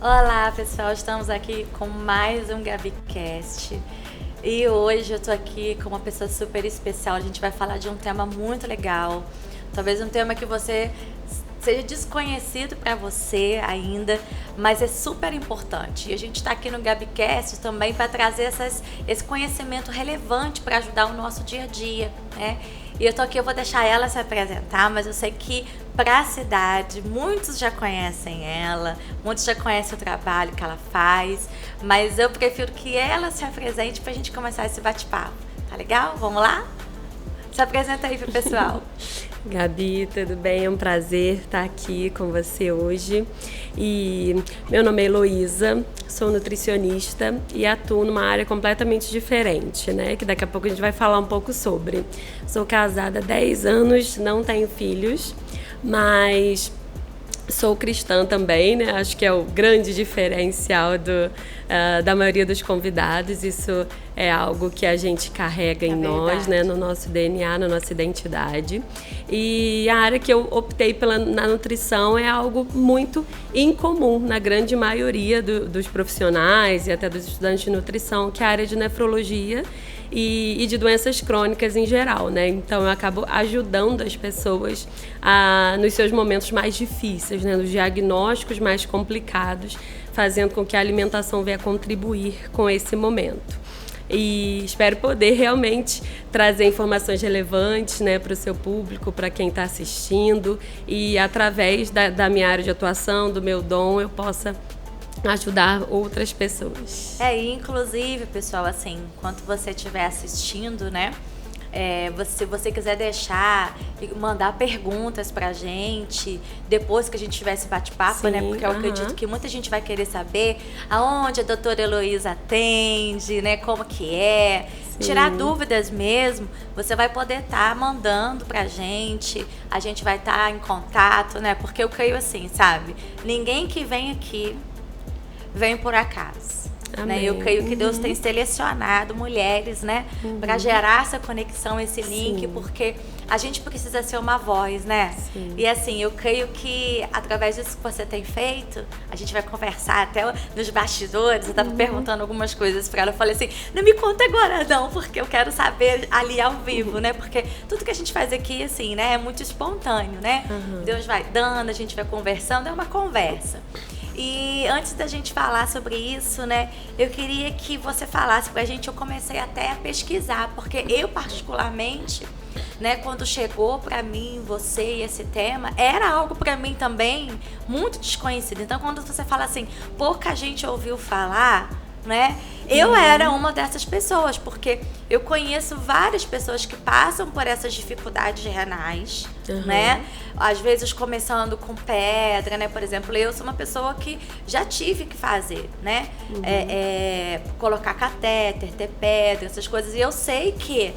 Olá, pessoal, estamos aqui com mais um GabiCast e hoje eu tô aqui com uma pessoa super especial. A gente vai falar de um tema muito legal, talvez um tema que você seja desconhecido para você ainda, mas é super importante. E a gente está aqui no GabiCast também para trazer esse conhecimento relevante para ajudar o nosso dia a dia, né? E eu tô aqui, eu vou deixar ela se apresentar, mas eu sei que para a cidade, muitos já conhecem ela, muitos já conhecem o trabalho que ela faz, mas eu prefiro que ela se apresente para a gente começar esse bate-papo. Tá legal? Vamos lá? Se apresenta aí pro pessoal. Gabi, tudo bem? É um prazer estar aqui com você hoje. E meu nome é Heloísa, sou nutricionista e atuo numa área completamente diferente, né? Que daqui a pouco a gente vai falar um pouco sobre. Sou casada há 10 anos, não tenho filhos, mas sou cristã também, né? Acho que é o grande diferencial da maioria dos convidados. Isso é algo que a gente carrega em nós, né? No nosso DNA, na nossa identidade. E a área que eu optei na nutrição é algo muito incomum na grande maioria dos profissionais e até dos estudantes de nutrição, que é a área de nefrologia e de doenças crônicas em geral, né? Então eu acabo ajudando as pessoas nos seus momentos mais difíceis, né? Nos diagnósticos mais complicados, fazendo com que a alimentação venha contribuir com esse momento. E espero poder realmente trazer informações relevantes, né, para o seu público, para quem está assistindo, e através da minha área de atuação, do meu dom, eu possa ajudar outras pessoas. Inclusive, pessoal, assim, enquanto você estiver assistindo, né, se você quiser deixar e mandar perguntas pra gente depois que a gente tiver esse bate-papo, né? Porque eu acredito que muita gente vai querer saber aonde a doutora Heloísa atende, né? Como que é. Sim. Tirar dúvidas mesmo, você vai poder estar mandando pra gente, a gente vai estar em contato, né? Porque eu creio assim, sabe? Ninguém que vem aqui vem por acaso. Né? Eu creio que Deus tem selecionado mulheres, né, para gerar essa conexão, esse link. Sim. Porque a gente precisa ser uma voz, né? Sim. E assim, eu creio que através disso que você tem feito, a gente vai conversar até nos bastidores. Eu estava perguntando algumas coisas para ela, eu falei assim, não me conta agora não, porque eu quero saber ali ao vivo, né? Porque tudo que a gente faz aqui, assim, né, é muito espontâneo, né? Deus vai dando, a gente vai conversando, é uma conversa. E antes da gente falar sobre isso, né, eu queria que você falasse pra gente. Eu comecei até a pesquisar, porque eu particularmente, né, quando chegou pra mim, você e esse tema, era algo pra mim também muito desconhecido. Então, quando você fala assim, pouca gente ouviu falar, né, eu era uma dessas pessoas, porque eu conheço várias pessoas que passam por essas dificuldades renais, né? Às vezes começando com pedra, né? Por exemplo, eu sou uma pessoa que já tive que fazer, né? Colocar catéter, ter pedra, essas coisas. E eu sei que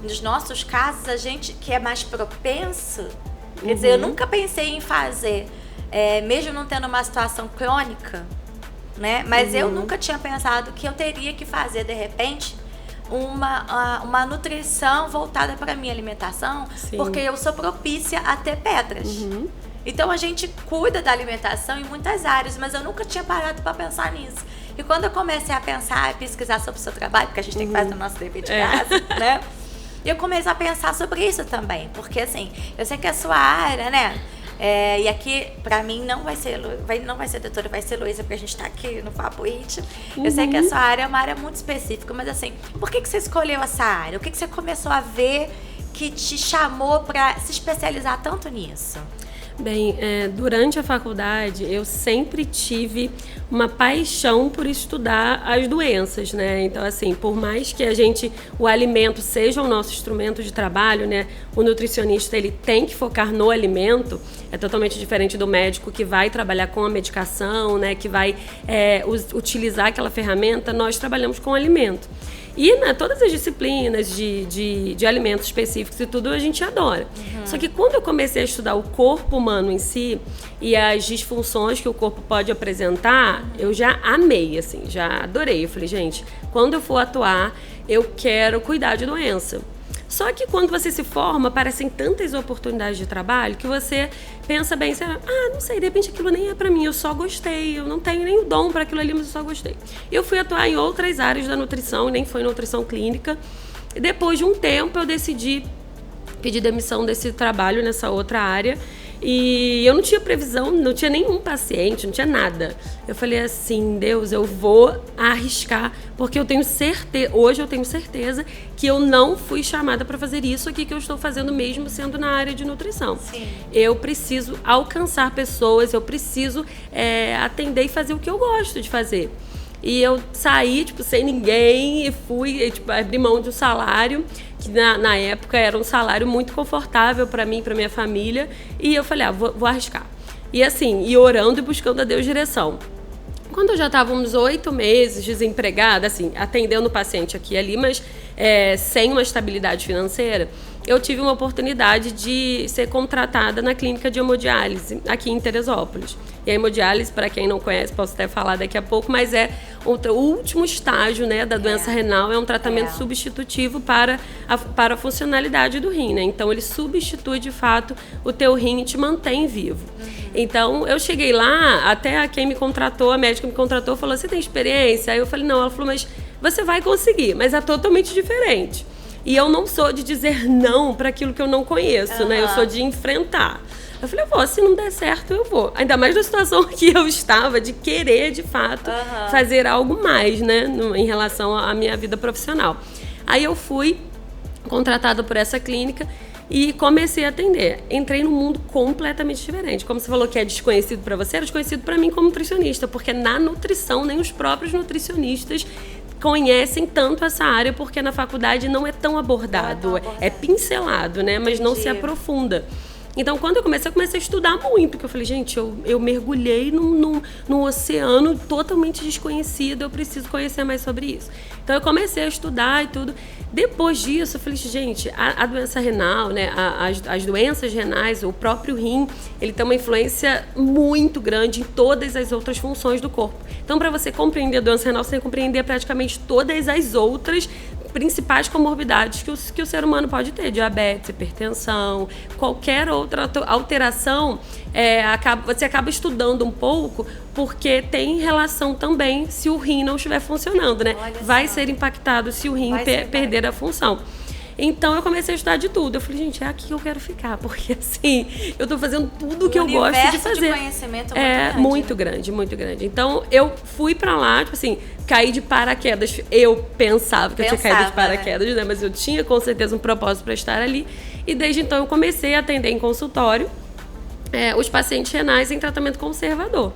nos nossos casos, a gente que é mais propenso, quer dizer, eu nunca pensei em fazer, mesmo não tendo uma situação crônica, né? Mas eu nunca tinha pensado que eu teria que fazer, de repente, uma nutrição voltada para a minha alimentação. Sim. Porque eu sou propícia a ter pedras. Então a gente cuida da alimentação em muitas áreas, mas eu nunca tinha parado para pensar nisso. E quando eu comecei a pensar e pesquisar sobre o seu trabalho, porque a gente tem que fazer o nosso dever de casa, né? Eu comecei a pensar sobre isso também, porque assim, eu sei que a sua área, né? E aqui, pra mim, não vai ser doutora, vai ser Heloísa, porque a gente tá aqui no Papo It. Eu sei que a sua área é uma área muito específica, mas assim, por que você escolheu essa área? O que você começou a ver que te chamou pra se especializar tanto nisso? Bem, durante a faculdade eu sempre tive uma paixão por estudar as doenças, né? Então, assim, por mais que o alimento seja o nosso instrumento de trabalho, né? O nutricionista, ele tem que focar no alimento. É totalmente diferente do médico que vai trabalhar com a medicação, né? Que vai utilizar aquela ferramenta. Nós trabalhamos com o alimento. E todas as disciplinas de alimentos específicos e tudo a gente adora. Só que quando eu comecei a estudar o corpo humano em si e as disfunções que o corpo pode apresentar, eu já amei, assim, já adorei. Eu falei, gente, quando eu for atuar, eu quero cuidar de doença. Só que quando você se forma, aparecem tantas oportunidades de trabalho que você pensa bem, não sei, de repente aquilo nem é pra mim, eu só gostei, eu não tenho nem o dom para aquilo ali, mas eu só gostei. Eu fui atuar em outras áreas da nutrição, nem foi nutrição clínica, e depois de um tempo eu decidi pedir demissão desse trabalho nessa outra área. E eu não tinha previsão, não tinha nenhum paciente, não tinha nada. Eu falei assim, Deus, eu vou arriscar, porque hoje eu tenho certeza que eu não fui chamada para fazer isso aqui que eu estou fazendo mesmo sendo na área de nutrição. Sim. Eu preciso alcançar pessoas, eu preciso atender e fazer o que eu gosto de fazer. E eu saí, sem ninguém, e fui, abri mão de um salário, que na época era um salário muito confortável para mim, para minha família, e eu falei, vou arriscar. E assim, orando e buscando a Deus direção. Quando eu já estava uns 8 meses desempregada, assim, atendendo o paciente aqui e ali, mas sem uma estabilidade financeira, eu tive uma oportunidade de ser contratada na clínica de hemodiálise aqui em Teresópolis. E a hemodiálise, para quem não conhece, posso até falar daqui a pouco, mas é o último estágio, né, da doença renal, é um tratamento substitutivo para a funcionalidade do rim, né? Então ele substitui de fato o teu rim e te mantém vivo. Então eu cheguei lá, até quem me contratou, a médica me contratou, falou, você tem experiência? Aí eu falei, não. Ela falou, mas você vai conseguir, mas é totalmente diferente. E eu não sou de dizer não para aquilo que eu não conheço, né? Eu sou de enfrentar. Eu falei, se não der certo, eu vou. Ainda mais na situação que eu estava, de querer, de fato, fazer algo mais, né? Em relação à minha vida profissional. Aí eu fui contratada por essa clínica e comecei a atender. Entrei num mundo completamente diferente. Como você falou que é desconhecido para você, era desconhecido para mim como nutricionista, porque na nutrição, nem os próprios nutricionistas conhecem tanto essa área, porque na faculdade não é tão abordado, é pincelado, né? Mas não se aprofunda. Então, quando eu comecei a estudar muito, porque eu falei, gente, eu mergulhei num oceano totalmente desconhecido, eu preciso conhecer mais sobre isso. Então, eu comecei a estudar e tudo. Depois disso, eu falei, gente, a doença renal, né, as doenças renais, o próprio rim, ele tem uma influência muito grande em todas as outras funções do corpo. Então, para você compreender a doença renal, você tem que compreender praticamente todas as outras principais comorbidades que o ser humano pode ter, diabetes, hipertensão, qualquer outra alteração, você acaba estudando um pouco, porque tem relação também se o rim não estiver funcionando, né? Vai ser impactado se o rim perder a função. Então eu comecei a estudar de tudo. Eu falei, gente, é aqui que eu quero ficar, porque assim, eu tô fazendo tudo que eu gosto de fazer. O conhecimento é muito grande. Muito grande. Então eu fui pra lá, caí de paraquedas. Eu pensava que eu tinha caído de paraquedas, né? Mas eu tinha com certeza um propósito para estar ali. E desde então eu comecei a atender em consultório os pacientes renais em tratamento conservador.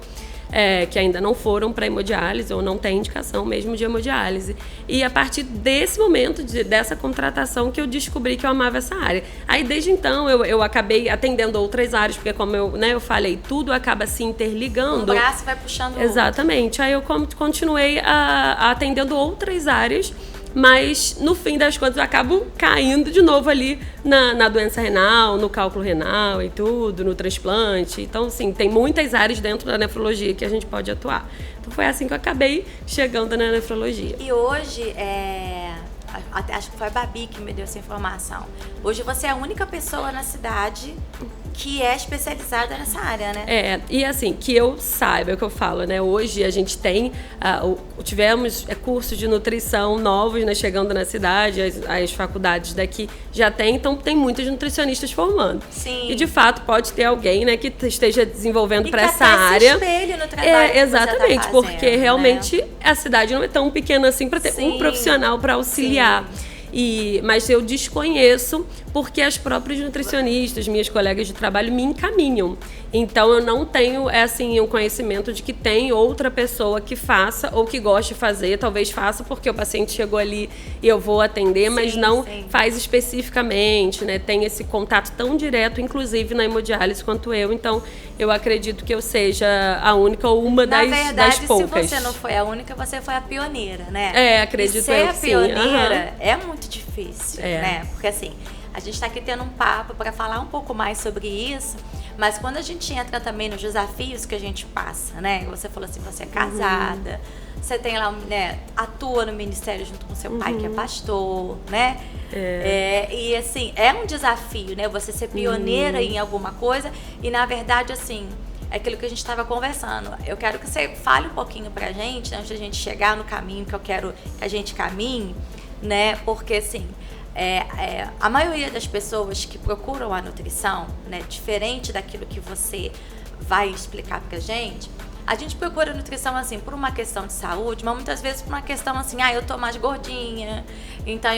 Que ainda não foram para hemodiálise ou não tem indicação mesmo de hemodiálise. E a partir desse momento, dessa contratação, que eu descobri que eu amava essa área. Aí, desde então, eu acabei atendendo outras áreas, porque como eu falei, tudo acaba se interligando. Um braço vai puxando o outro. Exatamente. Aí eu continuei atendendo outras áreas, mas no fim das contas eu acabo caindo de novo ali na doença renal, no cálculo renal e tudo, no transplante. Então, assim, tem muitas áreas dentro da nefrologia que a gente pode atuar. Então foi assim que eu acabei chegando na nefrologia. E hoje, acho que foi a Babi que me deu essa informação. Hoje você é a única pessoa na cidade que é especializada nessa área, né? E assim, que eu saiba, é o que eu falo, né? Hoje a gente tem, tivemos cursos de nutrição novos, né, chegando na cidade, as faculdades daqui já tem, então tem muitos nutricionistas formando. Sim. E de fato pode ter alguém, né, que esteja desenvolvendo para essa até área. Se espelhe no trabalho exatamente, que você tá fazendo, porque realmente a cidade não é tão pequena assim para ter um profissional para auxiliar. Sim. Mas eu desconheço porque as próprias nutricionistas, minhas colegas de trabalho, me encaminham. Então eu não tenho um conhecimento de que tem outra pessoa que faça ou que goste de fazer. Talvez faça porque o paciente chegou ali e eu vou atender, mas não faz especificamente, né? Tem esse contato tão direto, inclusive na hemodiálise, quanto eu. Então eu acredito que eu seja a única ou uma das poucas. Na verdade, se você não foi a única, você foi a pioneira, né? Acredito e ser eu a pioneira é muito difícil, né? Porque assim, a gente está aqui tendo um papo para falar um pouco mais sobre isso, mas quando a gente entra também nos desafios que a gente passa, né? Você falou assim, você é casada, você tem lá, né, atua no ministério junto com seu pai, que é pastor, né? E assim, é um desafio, né? Você ser pioneira em alguma coisa e, na verdade, assim, é aquilo que a gente estava conversando. Eu quero que você fale um pouquinho pra gente, antes da gente chegar no caminho que eu quero que a gente caminhe, né? Porque, assim, a maioria das pessoas que procuram a nutrição, né, diferente daquilo que você vai explicar pra gente, a gente procura a nutrição, assim, por uma questão de saúde, mas muitas vezes por uma questão assim, eu tô mais gordinha, então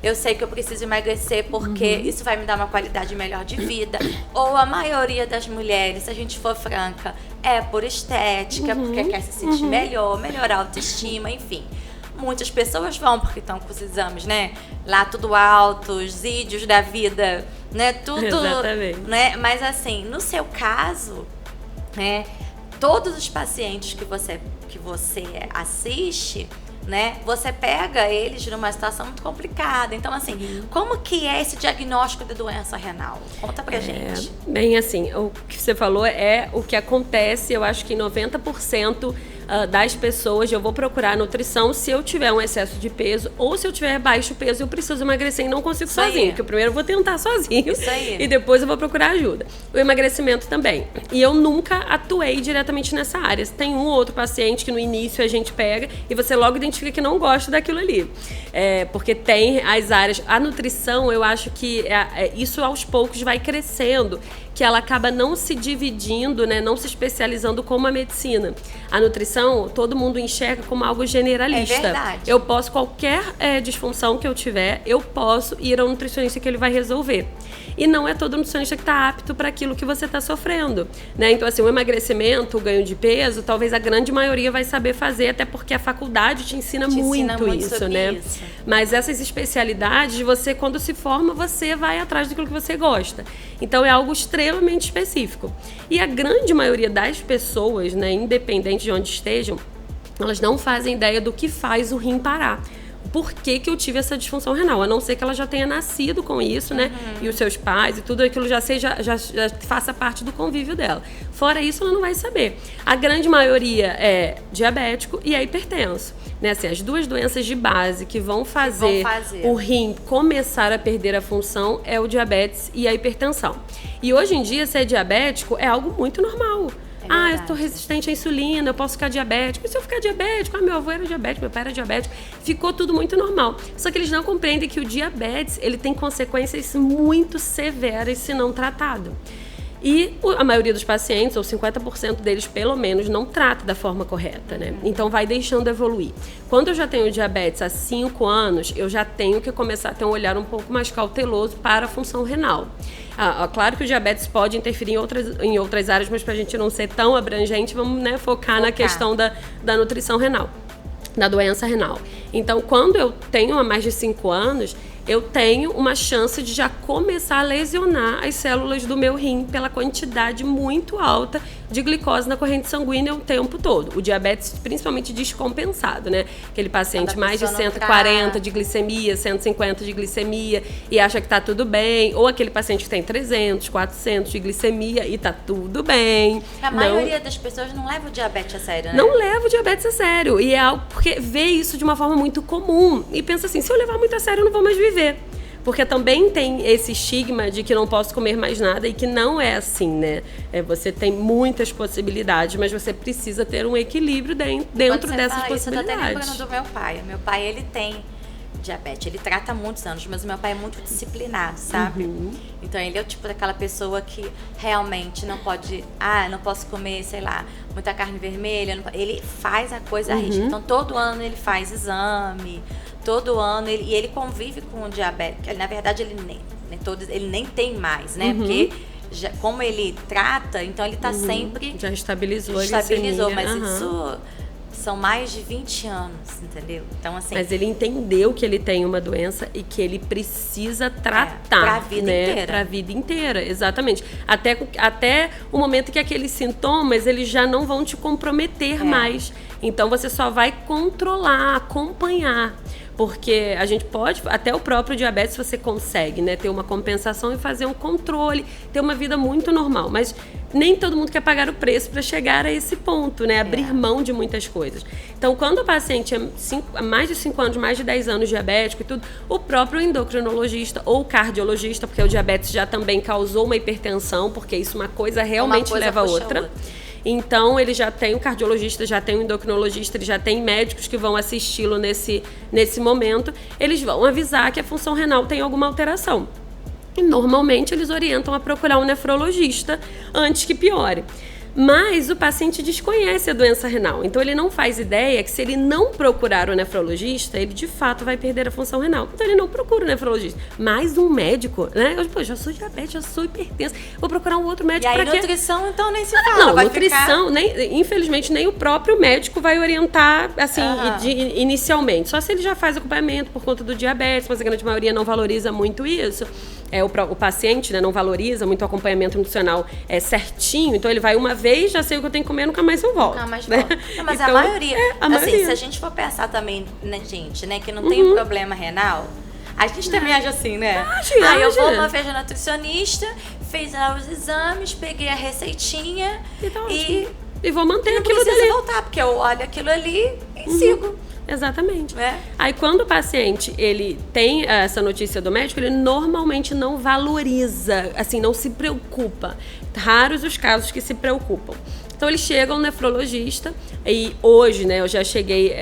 eu sei que eu preciso emagrecer porque isso vai me dar uma qualidade melhor de vida. Ou a maioria das mulheres, se a gente for franca, é por estética, porque quer se sentir melhor, melhorar a autoestima, enfim. Muitas pessoas vão porque estão com os exames, né? Lá tudo alto, os ídios da vida, né? Tudo, exatamente, né? Mas assim, no seu caso, né? Todos os pacientes que você assiste, né? Você pega eles numa situação muito complicada. Então, assim, como que é esse diagnóstico de doença renal? Conta pra gente. Bem, assim, o que você falou é o que acontece, eu acho que 90% das pessoas, eu vou procurar nutrição se eu tiver um excesso de peso ou se eu tiver baixo peso, eu preciso emagrecer e não consigo sozinho. Porque primeiro eu vou tentar sozinho e depois eu vou procurar ajuda. O emagrecimento também. E eu nunca atuei diretamente nessa área. Tem um ou outro paciente que no início a gente pega e você logo identifica que não gosta daquilo ali. Porque tem as áreas... A nutrição, eu acho que isso aos poucos vai crescendo, que ela acaba não se dividindo, né, não se especializando como a medicina. A nutrição, todo mundo enxerga como algo generalista. É verdade. Eu posso, qualquer disfunção que eu tiver, eu posso ir ao nutricionista que ele vai resolver. E não é todo nutricionista que está apto para aquilo que você está sofrendo, né? Então, assim, o emagrecimento, o ganho de peso, talvez a grande maioria vai saber fazer, até porque a faculdade te ensina muito isso, né? Isso. Mas essas especialidades, você, quando se forma, você vai atrás daquilo que você gosta. Então, é algo extremamente específico. E a grande maioria das pessoas, né, independente de onde estejam, elas não fazem ideia do que faz o rim parar. Por que eu tive essa disfunção renal? A não ser que ela já tenha nascido com isso, né? E os seus pais e tudo aquilo já faça parte do convívio dela. Fora isso, ela não vai saber. A grande maioria é diabético e é hipertenso. Né? Assim, as duas doenças de base que vão fazer o rim começar a perder a função é o diabetes e a hipertensão. E hoje em dia, ser diabético é algo muito normal. Eu estou resistente à insulina, eu posso ficar diabético. E se eu ficar diabético? Meu avô era diabético, meu pai era diabético. Ficou tudo muito normal. Só que eles não compreendem que o diabetes, ele tem consequências muito severas se não tratado. E a maioria dos pacientes, ou 50% deles pelo menos, não trata da forma correta, né? Então vai deixando evoluir. Quando eu já tenho diabetes há 5 anos, eu já tenho que começar a ter um olhar um pouco mais cauteloso para a função renal. Claro que o diabetes pode interferir em outras áreas, mas para a gente não ser tão abrangente, vamos, né, focar na questão da nutrição renal, da doença renal. Então, quando eu tenho há mais de 5 anos, eu tenho uma chance de já começar a lesionar as células do meu rim pela quantidade muito alta de glicose na corrente sanguínea o tempo todo. O diabetes principalmente descompensado, né? Aquele paciente mais de 140 de glicemia, 150 de glicemia e acha que tá tudo bem. Ou aquele paciente que tem 300, 400 de glicemia e tá tudo bem. A maioria das pessoas não leva o diabetes a sério, né? Não leva o diabetes a sério. E é algo porque vê isso de uma forma muito comum. E pensa assim, se eu levar muito a sério, eu não vou mais viver. Porque também tem esse estigma de que não posso comer mais nada e que não é assim, né? Você tem muitas possibilidades, mas você precisa ter um equilíbrio dentro dessas possibilidades. Isso, eu tô até lembrando do meu pai. Meu pai, ele tem diabetes, ele trata há muitos anos, mas o meu pai é muito disciplinado, sabe? Então ele é o tipo daquela pessoa que realmente não pode, não posso comer, sei lá, muita carne vermelha, ele faz a coisa rígida. Então todo ano ele faz exame, todo ano ele convive com o diabetes. Na verdade ele nem tem mais, né? Porque como ele trata, então ele tá sempre... Já estabilizou a glicemia. Mas isso... São mais de 20 anos, entendeu? Então, assim... Mas ele entendeu que ele tem uma doença e que ele precisa tratar. Pra vida inteira. Pra vida inteira, exatamente. Até o momento que aqueles sintomas, eles já não vão te comprometer mais. Então, você só vai controlar, acompanhar. porque a gente pode, até o próprio diabetes você consegue, né, ter uma compensação e fazer um controle, ter uma vida muito normal, mas nem todo mundo quer pagar o preço para chegar a esse ponto, né, abrir mão de muitas coisas. Então, quando o paciente é mais de 5 anos, mais de 10 anos diabético e tudo, o próprio endocrinologista ou cardiologista, porque o diabetes já também causou uma hipertensão, porque isso uma coisa realmente leva a outra. Então, ele já tem um cardiologista, já tem um endocrinologista, ele já tem médicos que vão assisti-lo nesse momento. Eles vão avisar que a função renal tem alguma alteração. E, normalmente, eles orientam a procurar um nefrologista antes que piore. Mas o paciente desconhece a doença renal, então ele não faz ideia que se ele não procurar o nefrologista, ele de fato vai perder a função renal. Então ele não procura o nefrologista. Mais um médico, né? Eu, já sou diabetes, já sou hipertensa, vou procurar um outro médico. E aí nutrição, então nem se fala. Não, nutrição, infelizmente, nem o próprio médico vai orientar, assim, inicialmente. Só se ele já faz acompanhamento por conta do diabetes, mas a grande maioria não valoriza muito isso. O paciente, né, não valoriza muito o acompanhamento nutricional certinho, então ele vai uma vez, já sei o que eu tenho que comer, nunca mais eu volto. Nunca mais né? volto. Não, mas então, a maioria, maioria, se a gente for pensar também, né, gente, né, que não tem um problema renal, a gente também age assim, né? Aí eu vou uma vez na nutricionista, fiz lá os exames, peguei a receitinha e vou manter aquilo dali. Não precisa dali. voltar, porque eu olho aquilo ali e sigo. Exatamente. Aí quando o paciente ele tem essa notícia do médico, ele normalmente não valoriza, assim, não se preocupa. Raros os casos que se preocupam. Então eles chegam ao nefrologista e hoje, né, eu já cheguei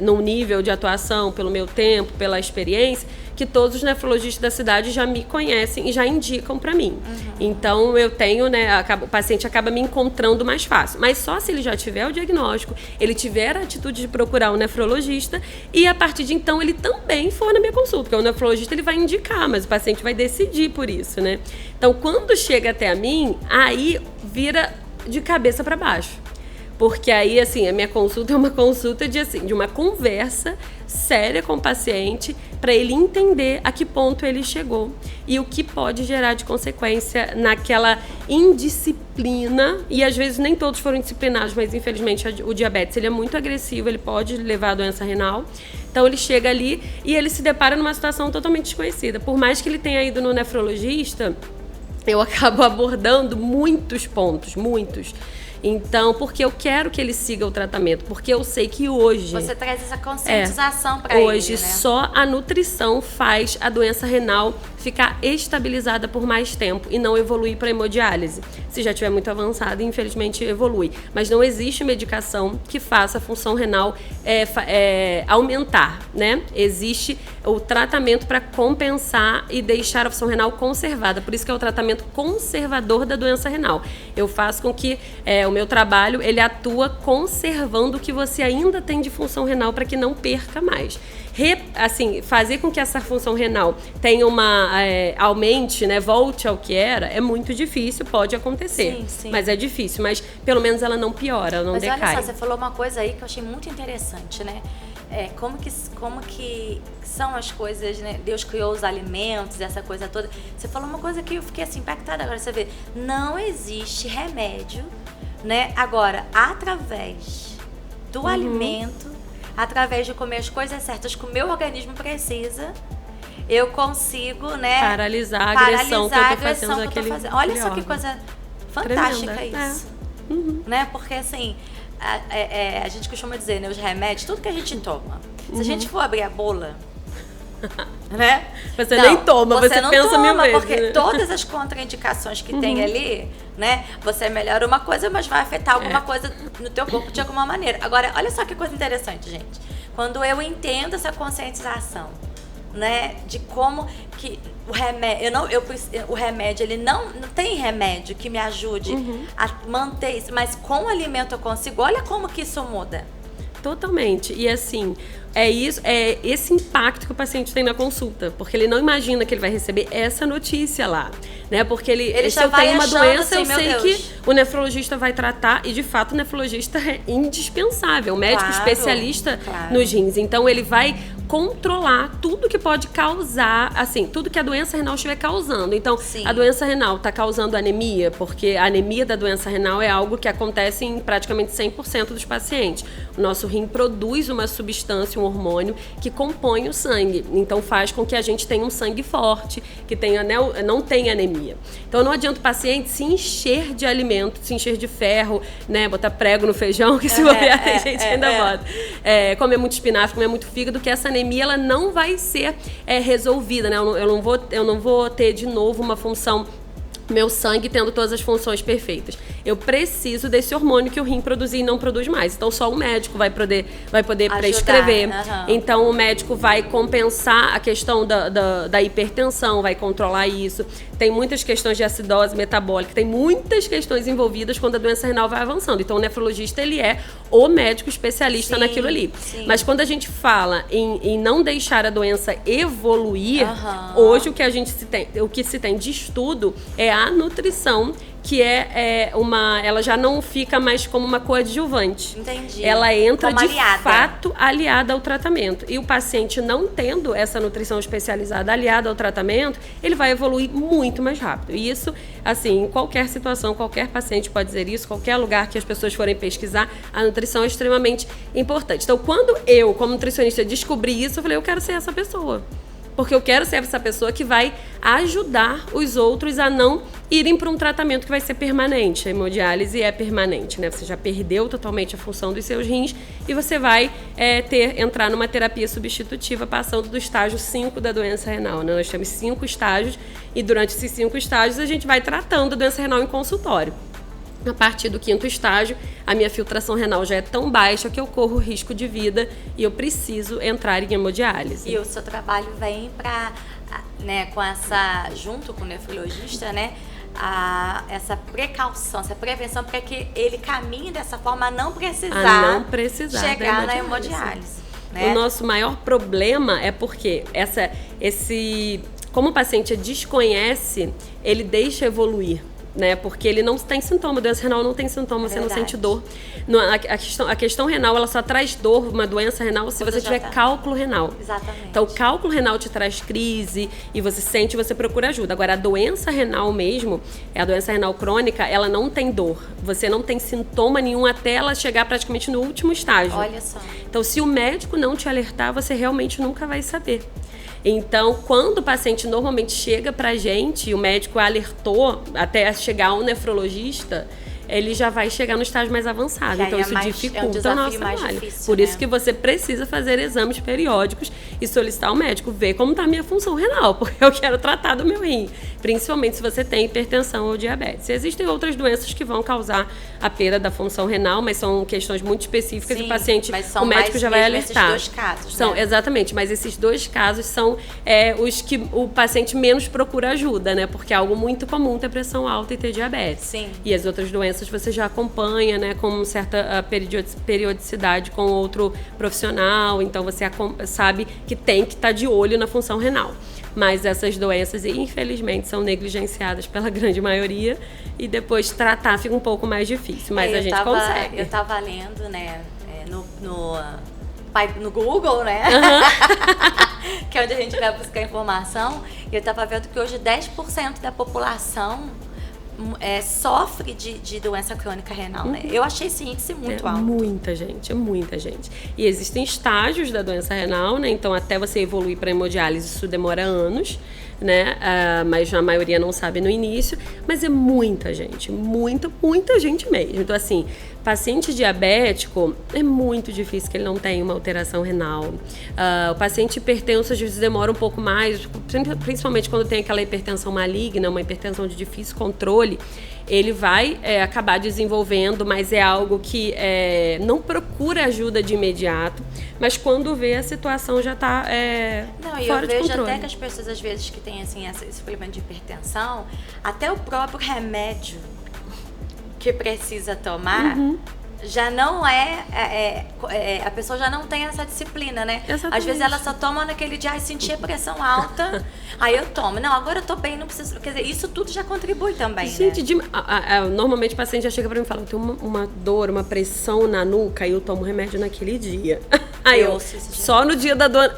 num nível de atuação pelo meu tempo, pela experiência, que todos os nefrologistas da cidade já me conhecem e já indicam para mim. Então eu tenho, né, o paciente acaba me encontrando mais fácil. Mas só se ele já tiver o diagnóstico, ele tiver a atitude de procurar um nefrologista e a partir de então ele também for na minha consulta, porque o nefrologista ele vai indicar, mas o paciente vai decidir por isso, né? Então quando chega até a mim, aí vira de cabeça para baixo. Porque aí, assim, a minha consulta é uma consulta de uma conversa séria com o paciente para ele entender a que ponto ele chegou e o que pode gerar de consequência naquela indisciplina. E às vezes nem todos foram disciplinados, mas infelizmente o diabetes ele é muito agressivo, ele pode levar a doença renal. Então ele chega ali e ele se depara numa situação totalmente desconhecida. Por mais que ele tenha ido no nefrologista, eu acabo abordando muitos pontos, muitos. Então, porque eu quero que ele siga o tratamento, porque eu sei que hoje... Você traz essa conscientização para ele, hoje, né? só a nutrição faz a doença renal ficar estabilizada por mais tempo e não evoluir para hemodiálise. Se já estiver muito avançada, infelizmente evolui. Mas não existe medicação que faça a função renal aumentar, né? Existe o tratamento para compensar e deixar a função renal conservada. Por isso que é o tratamento conservador da doença renal. Eu faço com que o meu trabalho, ele atua conservando o que você ainda tem de função renal para que não perca mais. Fazer com que essa função renal tenha aumente, né, volte ao que era, é muito difícil, pode acontecer. Sim. Mas é difícil, mas pelo menos ela não piora, ela não decai. Mas olha só, você falou uma coisa aí que eu achei muito interessante, né? Como que são as coisas, né? Deus criou os alimentos, essa coisa toda. Você falou uma coisa que eu fiquei assim impactada agora, você vê, não existe remédio, né? Agora, através do alimento, através de comer as coisas certas que o meu organismo precisa, eu consigo, né? Paralisar a agressão que eu tô fazendo daquele órgão. Olha só que coisa fantástica. Tremenda. Isso. Né? Porque assim, a gente costuma dizer, né? Os remédios, tudo que a gente toma. Se a gente for abrir a bula, né? Você nem toma, você não pensa toma, mil vezes. porque todas as contraindicações que tem ali, né? Você melhora uma coisa, mas vai afetar alguma coisa no teu corpo de alguma maneira. Agora, olha só que coisa interessante, gente. Quando eu entendo essa conscientização, né? De como que o remédio, ele não tem remédio que me ajude a manter isso, mas com o alimento eu consigo. Olha como que isso muda. Totalmente. E assim, é esse impacto que o paciente tem na consulta, porque ele não imagina que ele vai receber essa notícia lá, né? Porque se eu tenho uma doença, eu sei que o nefrologista vai tratar, e de fato o nefrologista é indispensável, o médico especialista nos rins. Então ele vai controlar tudo que pode causar, assim, tudo que a doença renal estiver causando. Então, a doença renal está causando anemia, porque a anemia da doença renal é algo que acontece em praticamente 100% dos pacientes. O nosso rim produz uma substância, um hormônio, que compõe o sangue. Então, faz com que a gente tenha um sangue forte, que tenha, não tenha anemia. Então, não adianta o paciente se encher de alimento, se encher de ferro, né? Botar prego no feijão, que se bobear, tem gente que ainda bota. Comer muito espinafre, comer muito fígado, que essa anemia ela não vai ser resolvida, né? Eu não vou ter de novo uma função, meu sangue tendo todas as funções perfeitas. Eu preciso desse hormônio que o rim produzir e não produz mais. Então, só o médico vai poder ajudar, prescrever. Então, o médico vai compensar a questão da hipertensão, vai controlar isso. Tem muitas questões de acidose metabólica, tem muitas questões envolvidas quando a doença renal vai avançando. Então, o nefrologista, ele é o médico especialista naquilo ali. Mas quando a gente fala em não deixar a doença evoluir, hoje o que se tem de estudo é a nutrição, que ela já não fica mais como uma coadjuvante. Entendi. Ela entra como de fato aliada ao tratamento. E o paciente não tendo essa nutrição especializada aliada ao tratamento, ele vai evoluir muito mais rápido. E isso, assim, em qualquer situação, qualquer paciente pode dizer isso, qualquer lugar que as pessoas forem pesquisar, a nutrição é extremamente importante. Então, quando eu, como nutricionista, descobri isso, eu falei, eu quero ser essa pessoa. Porque eu quero ser essa pessoa que vai ajudar os outros a não irem para um tratamento que vai ser permanente. A hemodiálise é permanente, né? Você já perdeu totalmente a função dos seus rins e você vai entrar numa terapia substitutiva passando do estágio 5 da doença renal, né? Nós temos 5 estágios e durante esses 5 estágios a gente vai tratando a doença renal em consultório. A partir do 5º estágio, a minha filtração renal já é tão baixa que eu corro risco de vida e eu preciso entrar em hemodiálise. E o seu trabalho vem para, né, junto com o nefrologista, né, essa precaução, essa prevenção para que ele caminhe dessa forma a não precisar chegar na hemodiálise. Né? O nosso maior problema é porque como o paciente desconhece, ele deixa evoluir. Né? Porque ele não tem sintoma, doença renal não tem sintoma, você não sente dor. A questão renal, ela só traz dor, uma doença renal, se você tiver cálculo renal. Exatamente. Então, o cálculo renal te traz crise e você sente, você procura ajuda. Agora, a doença renal mesmo, a doença renal crônica, ela não tem dor. Você não tem sintoma nenhum até ela chegar praticamente no último estágio. Olha só. Então, se o médico não te alertar, você realmente nunca vai saber. Então, quando o paciente normalmente chega pra gente, o médico alertou até chegar ao nefrologista, ele já vai chegar no estágio mais avançado. Então, isso dificulta o nosso trabalho. Por isso que você precisa fazer exames periódicos e solicitar ao médico, ver como está a minha função renal, porque eu quero tratar do meu rim. Principalmente se você tem hipertensão ou diabetes. Existem outras doenças que vão causar a perda da função renal, mas são questões muito específicas e o médico já vai alertar. Esses 2 casos, né? Exatamente, mas esses 2 casos são os que o paciente menos procura ajuda, né? Porque é algo muito comum ter pressão alta e ter diabetes. Sim. E as outras doenças você já acompanha, né, com certa periodicidade com outro profissional, então você sabe que tem que estar de olho na função renal. Mas essas doenças, infelizmente, são negligenciadas pela grande maioria e depois tratar fica um pouco mais difícil, mas a gente consegue. Eu estava lendo, né, no Google, né, que é onde a gente vai buscar informação, e eu estava vendo que hoje 10% da população sofre de doença crônica renal, né? Eu achei esse índice muito alto. Muita gente. E existem estágios da doença renal, né? Então, até você evoluir para hemodiálise, isso demora anos, né? Mas a maioria não sabe no início. Mas é muita gente, muita gente mesmo. Então, assim, paciente diabético, é muito difícil que ele não tenha uma alteração renal. O paciente hipertenso, às vezes, demora um pouco mais, principalmente quando tem aquela hipertensão maligna, uma hipertensão de difícil controle, ele vai acabar desenvolvendo, mas é algo que não procura ajuda de imediato, mas quando vê, a situação já está fora de controle. Eu vejo até que as pessoas, às vezes, que têm assim, esse problema de hipertensão, até o próprio remédio que precisa tomar, já não a pessoa já não tem essa disciplina, né? Exatamente. Às vezes ela só toma naquele dia, senti a pressão alta, aí eu tomo. Não, agora eu tô bem, não preciso. Quer dizer, isso tudo já contribui também, gente, né? Normalmente o paciente já chega pra mim e fala, eu tenho uma dor, uma pressão na nuca e eu tomo remédio naquele dia. Aí Eu eu, ouço isso só no dia da dor.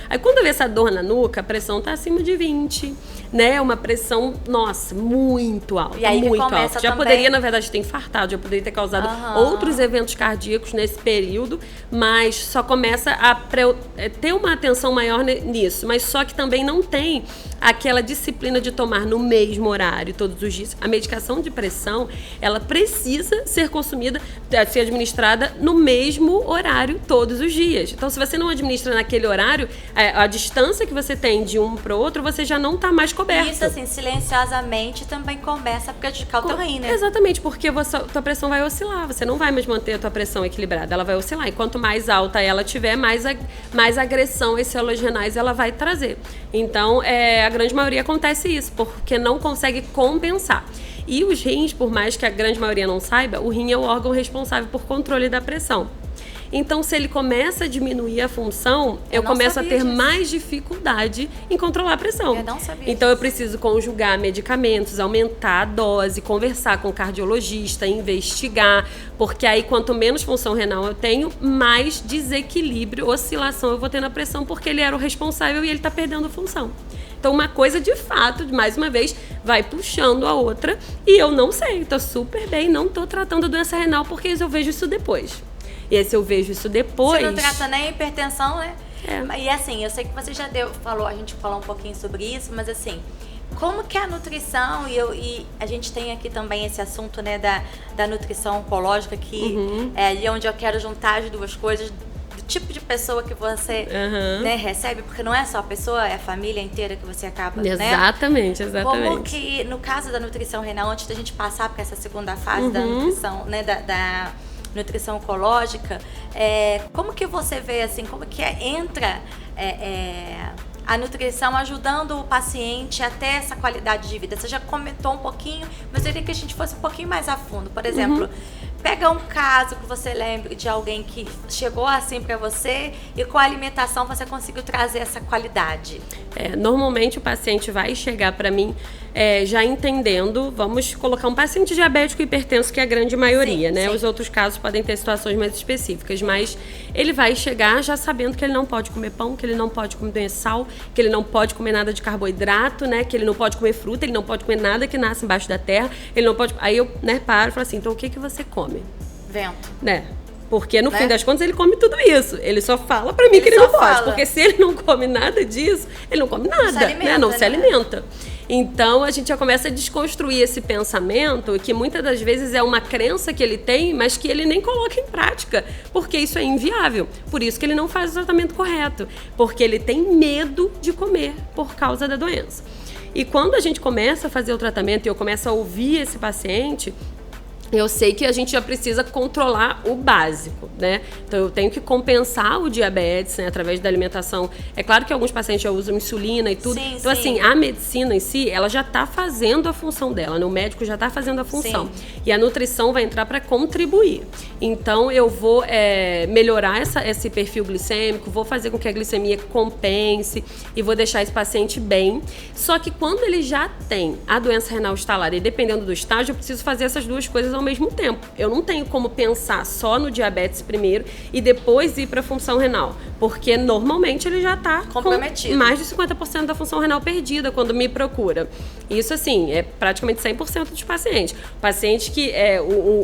Aí quando eu vi essa dor na nuca, a pressão tá acima de 20. Né? Uma pressão, nossa, muito alta. E aí que muito começa alta. Já também... poderia, na verdade, ter infartado, já poderia ter causado outros eventos cardíacos nesse período, mas só começa a ter uma atenção maior nisso. Mas só que também não tem aquela disciplina de tomar no mesmo horário todos os dias. A medicação de pressão, ela precisa ser consumida, ser administrada no mesmo horário todos os dias. Então, se você não administra naquele horário, a distância que você tem de um para o outro, você já não está mais coberto. Isso, assim, silenciosamente também começa a prejudicar o teu rim, né? Exatamente, porque tua pressão vai oscilar, você não vai mais manter a tua pressão equilibrada, ela vai oscilar. E quanto mais alta ela tiver, mais agressão as células renais ela vai trazer. Então, a grande maioria acontece isso, porque não consegue compensar. E os rins, por mais que a grande maioria não saiba, o rim é o órgão responsável por controle da pressão. Então, se ele começa a diminuir a função, eu começo a ter mais dificuldade em controlar a pressão. Eu não sabia então, eu preciso conjugar medicamentos, aumentar a dose, conversar com o cardiologista, investigar, porque aí quanto menos função renal eu tenho, mais desequilíbrio, oscilação eu vou ter na pressão, porque ele era o responsável e ele está perdendo função. Então, uma coisa de fato, mais uma vez, vai puxando a outra e eu não sei, estou super bem, não estou tratando a doença renal porque eu vejo isso depois. E aí, se eu vejo isso depois... Você não trata nem a hipertensão, né? E assim, eu sei que você já a gente falou um pouquinho sobre isso, mas assim, como que a nutrição, e a gente tem aqui também esse assunto, né, da nutrição oncológica, que é ali onde eu quero juntar as duas coisas, do tipo de pessoa que você né, recebe, porque não é só a pessoa, é a família inteira que você acaba, Exatamente, né? exatamente. Como que, no caso da nutrição renal, antes da gente passar por essa segunda fase da nutrição, né, da nutrição oncológica, como que você vê, assim, como que entra a nutrição ajudando o paciente a ter essa qualidade de vida? Você já comentou um pouquinho, mas eu queria que a gente fosse um pouquinho mais a fundo. Por exemplo, pega um caso que você lembre de alguém que chegou assim para você e com a alimentação você conseguiu trazer essa qualidade. Normalmente o paciente vai chegar para mim já entendendo, vamos colocar um paciente diabético hipertenso, que é a grande maioria, né? Sim. Os outros casos podem ter situações mais específicas, mas ele vai chegar já sabendo que ele não pode comer pão, que ele não pode comer sal, que ele não pode comer nada de carboidrato, né? Que ele não pode comer fruta, ele não pode comer nada que nasce embaixo da terra, ele não pode... Aí eu, paro e falo assim, então o que você come? Vento. Né? Porque no fim das contas ele come tudo isso. Ele só fala pra mim que ele não pode. Porque se ele não come nada disso, ele não come nada, não se alimenta. Então a gente já começa a desconstruir esse pensamento, que muitas das vezes é uma crença que ele tem, mas que ele nem coloca em prática, porque isso é inviável. Por isso que ele não faz o tratamento correto, porque ele tem medo de comer por causa da doença. E quando a gente começa a fazer o tratamento e eu começo a ouvir esse paciente, eu sei que a gente já precisa controlar o básico, né? Então, eu tenho que compensar o diabetes, né, através da alimentação. É claro que alguns pacientes já usam insulina e tudo. Sim, então, assim, a medicina em si, ela já está fazendo a função dela, né? O médico já está fazendo a função. Sim. E a nutrição vai entrar para contribuir. Então, eu vou melhorar esse perfil glicêmico, vou fazer com que a glicemia compense e vou deixar esse paciente bem. Só que quando ele já tem a doença renal instalar e dependendo do estágio, eu preciso fazer essas duas coisas ao mesmo tempo. Eu não tenho como pensar só no diabetes primeiro e depois ir para a função renal, porque normalmente ele já está comprometido, com mais de 50% da função renal perdida quando me procura. Isso, assim, é praticamente 100% dos pacientes. Pacientes que,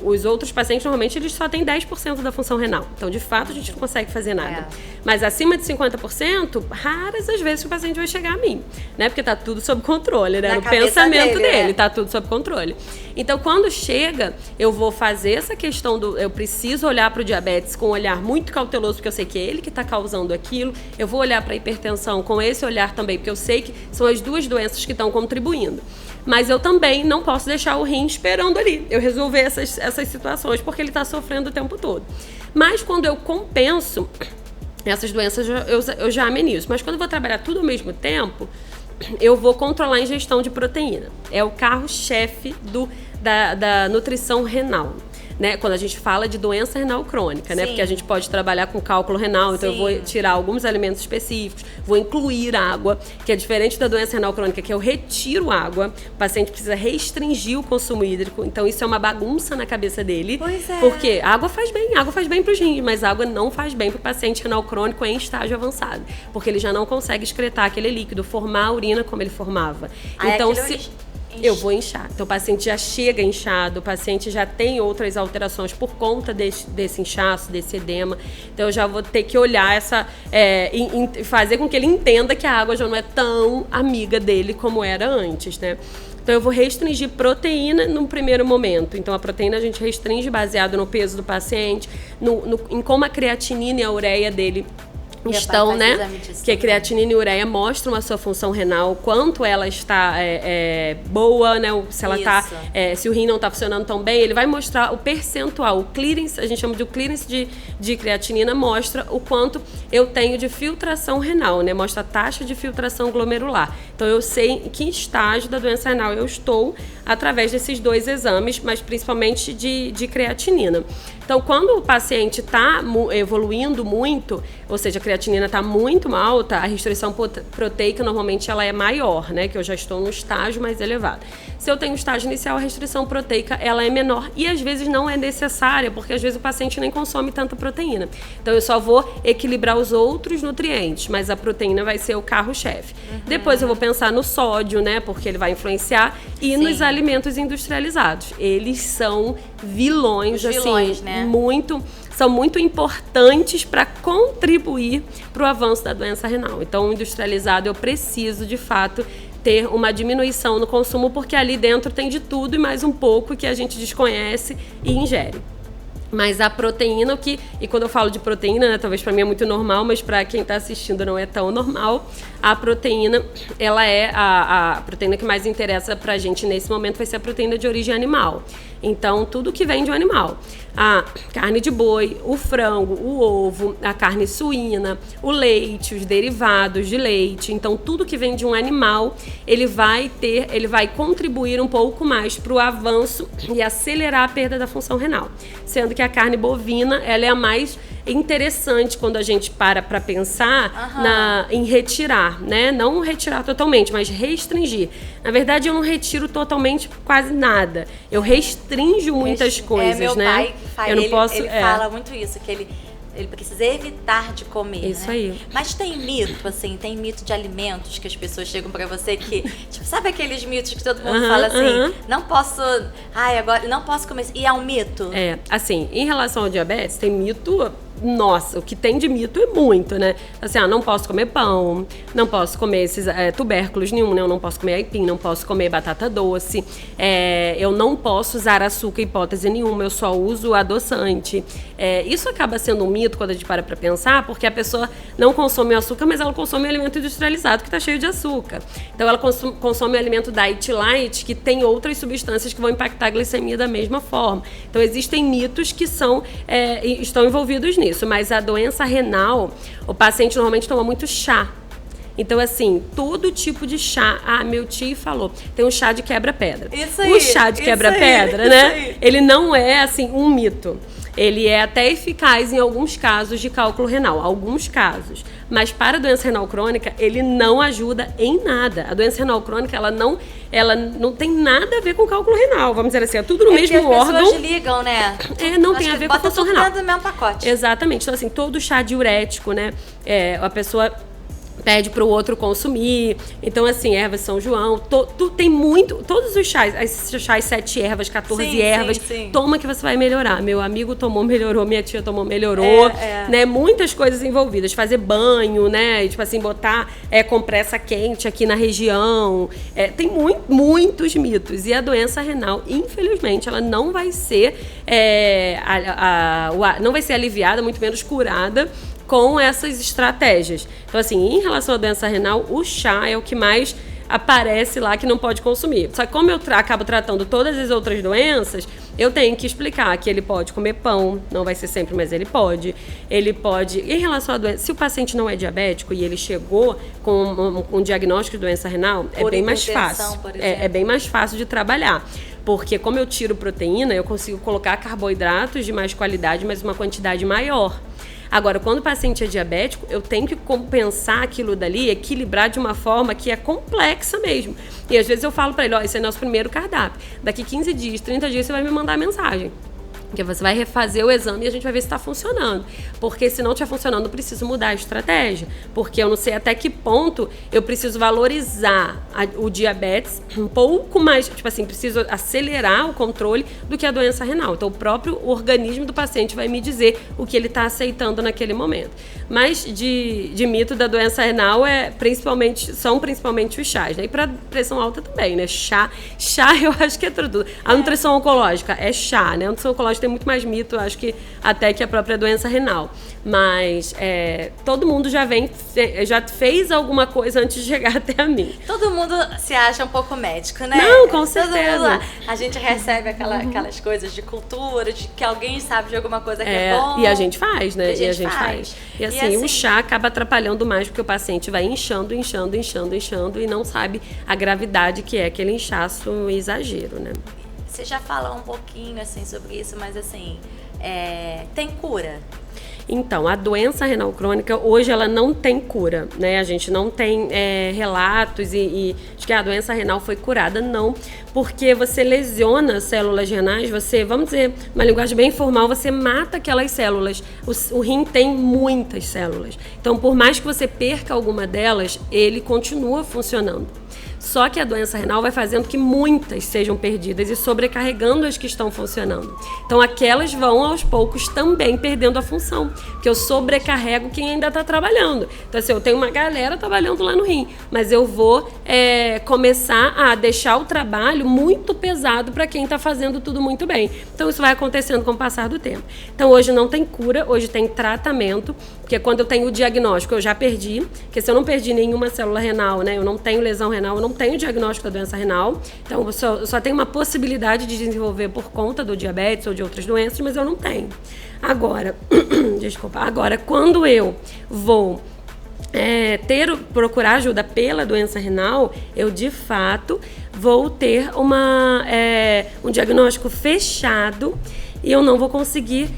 os outros pacientes, normalmente, eles só têm 10% da função renal. Então, de fato, a gente não consegue fazer nada. Mas acima de 50%, raras as vezes que o paciente vai chegar a mim, né? Porque tá tudo sob controle, né? No pensamento dele, tá tudo sob controle. Então, quando chega, eu vou fazer essa questão eu preciso olhar para o diabetes com um olhar muito cauteloso, porque eu sei que é ele que está causando aquilo. Eu vou olhar para a hipertensão com esse olhar também, porque eu sei que são as duas doenças que estão contribuindo. Mas eu também não posso deixar o rim esperando ali, eu resolver essas situações, porque ele está sofrendo o tempo todo. Mas quando eu compenso essas doenças, eu já amenizo. Mas quando eu vou trabalhar tudo ao mesmo tempo, eu vou controlar a ingestão de proteína. É o carro-chefe da nutrição renal. né? Quando a gente fala de doença renal crônica, né? Sim. Porque a gente pode trabalhar com cálculo renal, então Sim. eu vou tirar alguns alimentos específicos, vou incluir água, que é diferente da doença renal crônica, que eu retiro água, o paciente precisa restringir o consumo hídrico, então isso é uma bagunça na cabeça dele. Pois é. Porque água faz bem para os rins, mas água não faz bem para o paciente renal crônico em estágio avançado, porque ele já não consegue excretar aquele líquido, formar a urina como ele formava. Então, eu vou inchar. Então, o paciente já chega inchado, o paciente já tem outras alterações por conta desse inchaço, desse edema. Então, eu já vou ter que olhar fazer com que ele entenda que a água já não é tão amiga dele como era antes, né? Então, eu vou restringir proteína no primeiro momento. Então, a proteína a gente restringe baseado no peso do paciente, em como a creatinina e a ureia dele estão, né? Que a creatinina e a ureia mostram a sua função renal, quanto ela está boa, né? Se ela tá, se o rim não está funcionando tão bem, ele vai mostrar o percentual, o clearance, a gente chama de clearance de creatinina, mostra o quanto eu tenho de filtração renal, né? Mostra a taxa de filtração glomerular. Então eu sei em que estágio da doença renal eu estou através desses 2 exames, mas principalmente de creatinina. Então, quando o paciente está evoluindo muito, ou seja, a creatinina está muito alta, a restrição proteica normalmente ela é maior, né? Que eu já estou no estágio mais elevado. Se eu tenho um estágio inicial, a restrição proteica ela é menor e às vezes não é necessária, porque às vezes o paciente nem consome tanta proteína. Então, eu só vou equilibrar os outros nutrientes, mas a proteína vai ser o carro-chefe. Depois eu vou pensar no sódio, né? Porque ele vai influenciar, e nos alimentos industrializados. Eles são vilões, assim, né? São muito importantes para contribuir para o avanço da doença renal. Então, o industrializado, eu preciso, de fato, ter uma diminuição no consumo, porque ali dentro tem de tudo e mais um pouco que a gente desconhece e ingere. Mas a proteína, e quando eu falo de proteína, né, talvez para mim é muito normal, mas para quem está assistindo não é tão normal. A proteína, ela é a proteína que mais interessa para a gente nesse momento vai ser a proteína de origem animal. Então, tudo que vem de um animal. A carne de boi, o frango, o ovo, a carne suína, o leite, os derivados de leite. Então, tudo que vem de um animal, ele vai contribuir um pouco mais para o avanço e acelerar a perda da função renal. Sendo que a carne bovina, ela é a mais interessante quando a gente para pensar em retirar, né? Não retirar totalmente, mas restringir. Na verdade, eu não retiro totalmente quase nada. Eu restringo muitas coisas, meu né? Pai que faz, ele é. fala muito isso, que ele precisa evitar de comer, isso, né? aí. Mas tem mito, assim, tem mito de alimentos que as pessoas chegam pra você que, tipo, sabe aqueles mitos que todo mundo fala assim, não posso, agora não posso comer, e é um mito? É, assim, em relação ao diabetes, tem mito. Nossa, o que tem de mito é muito, né? Assim, não posso comer pão, não posso comer esses tubérculos nenhum, né? Eu não posso comer aipim, não posso comer batata doce, eu não posso usar açúcar em hipótese nenhuma, eu só uso adoçante. Isso acaba sendo um mito quando a gente para pensar, porque a pessoa não consome o açúcar, mas ela consome o alimento industrializado que está cheio de açúcar. Então, ela consome o alimento diet light, que tem outras substâncias que vão impactar a glicemia da mesma forma. Então, existem mitos que estão envolvidos nisso. Mas a doença renal, o paciente normalmente toma muito chá. Então, assim, todo tipo de chá. Meu tio falou, tem um chá de quebra-pedra. Isso aí. O chá de quebra-pedra, né? Ele não é, assim, um mito. Ele é até eficaz em alguns casos de cálculo renal, alguns casos. Mas para a doença renal crônica, ele não ajuda em nada. A doença renal crônica, ela não tem nada a ver com cálculo renal, vamos dizer assim, é tudo no mesmo órgão. As pessoas ligam, né? Não tem a ver com a função renal. Bota tudo dentro do mesmo pacote. Exatamente. Então, assim, todo chá diurético, né? A pessoa pede para o outro consumir. Então, assim, ervas São João, tem muito, todos os chás, esses chás 7 ervas, 14 ervas, sim. Toma que você vai melhorar. Meu amigo tomou, melhorou, minha tia tomou, melhorou, né? Muitas coisas envolvidas, fazer banho, né? Tipo assim, botar compressa quente aqui na região. Tem muitos mitos. E a doença renal, infelizmente, ela não vai ser não vai ser aliviada, muito menos curada com essas estratégias. Então, assim, em relação à doença renal, o chá é o que mais aparece lá que não pode consumir. Só que como eu acabo tratando todas as outras doenças, eu tenho que explicar que ele pode comer pão, não vai ser sempre, mas ele pode. Ele pode, em relação à doença, se o paciente não é diabético e ele chegou com um diagnóstico de doença renal, é bem mais fácil. É bem mais fácil de trabalhar. Porque como eu tiro proteína, eu consigo colocar carboidratos de mais qualidade, mas uma quantidade maior. Agora, quando o paciente é diabético, eu tenho que compensar aquilo dali, equilibrar de uma forma que é complexa mesmo. E às vezes eu falo para ele, ó, esse é nosso primeiro cardápio. Daqui 15 dias, 30 dias, você vai me mandar mensagem. Porque você vai refazer o exame e a gente vai ver se está funcionando. Porque se não estiver funcionando, eu preciso mudar a estratégia. Porque eu não sei até que ponto eu preciso valorizar o diabetes um pouco mais, tipo assim, preciso acelerar o controle do que a doença renal. Então, o próprio organismo do paciente vai me dizer o que ele está aceitando naquele momento. Mas de mito da doença renal são principalmente os chás, né? E para pressão alta também, né? Chá eu acho que é tudo. A nutrição oncológica é chá, né? A nutrição oncológica tem muito mais mito, acho que até que a própria doença renal. Mas todo mundo já fez alguma coisa antes de chegar até a mim. Todo mundo se acha um pouco médico, né? Não, com certeza. A gente recebe aquelas coisas de cultura, de que alguém sabe de alguma coisa que é bom. E a gente faz, né? E a gente faz. E assim, o chá acaba atrapalhando mais porque o paciente vai inchando e não sabe a gravidade que é aquele inchaço e exagero, né? Você já falou um pouquinho, assim, sobre isso, mas, assim, tem cura? Então, a doença renal crônica, hoje, ela não tem cura, né? A gente não tem relatos de que a doença renal foi curada, não. Porque você lesiona células renais, vamos dizer, uma linguagem bem informal, você mata aquelas células. O rim tem muitas células. Então, por mais que você perca alguma delas, ele continua funcionando. Só que a doença renal vai fazendo que muitas sejam perdidas e sobrecarregando as que estão funcionando. Então, aquelas vão, aos poucos, também perdendo a função, porque eu sobrecarrego quem ainda está trabalhando. Então, assim, eu tenho uma galera trabalhando lá no rim, mas eu vou começar a deixar o trabalho muito pesado para quem está fazendo tudo muito bem. Então, isso vai acontecendo com o passar do tempo. Então, hoje não tem cura, hoje tem tratamento, porque quando eu tenho o diagnóstico, eu já perdi, porque se eu não perdi nenhuma célula renal, né, eu não tenho lesão renal, eu não tenho diagnóstico da doença renal, então eu só tenho uma possibilidade de desenvolver por conta do diabetes ou de outras doenças, mas eu não tenho. Agora, quando eu vou procurar ajuda pela doença renal, eu de fato vou ter um diagnóstico fechado e eu não vou conseguir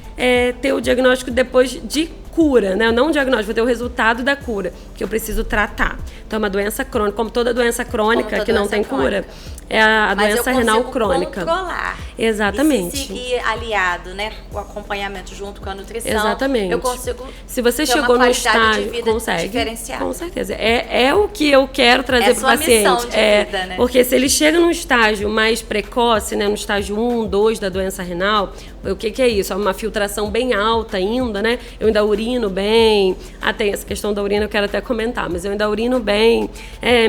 ter o diagnóstico depois de cura, né? Não o diagnóstico, vou ter o resultado da cura, que eu preciso tratar. Então, é uma doença crônica, como toda doença crônica que não tem cura, é a doença renal crônica. Controlar. Exatamente. E se seguir aliado, né, o acompanhamento junto com a nutrição. Exatamente. Eu consigo. Se você chegou no estágio, de vida consegue. Diferenciada. Com certeza. É o que eu quero trazer para o paciente. Missão de vida, né? Porque se ele chega num estágio mais precoce, né, no estágio 1, 2 da doença renal, o que é isso? É uma filtração bem alta ainda, né? Eu ainda urino bem. Tem essa questão da urina, eu quero até comentar, mas eu ainda urino bem.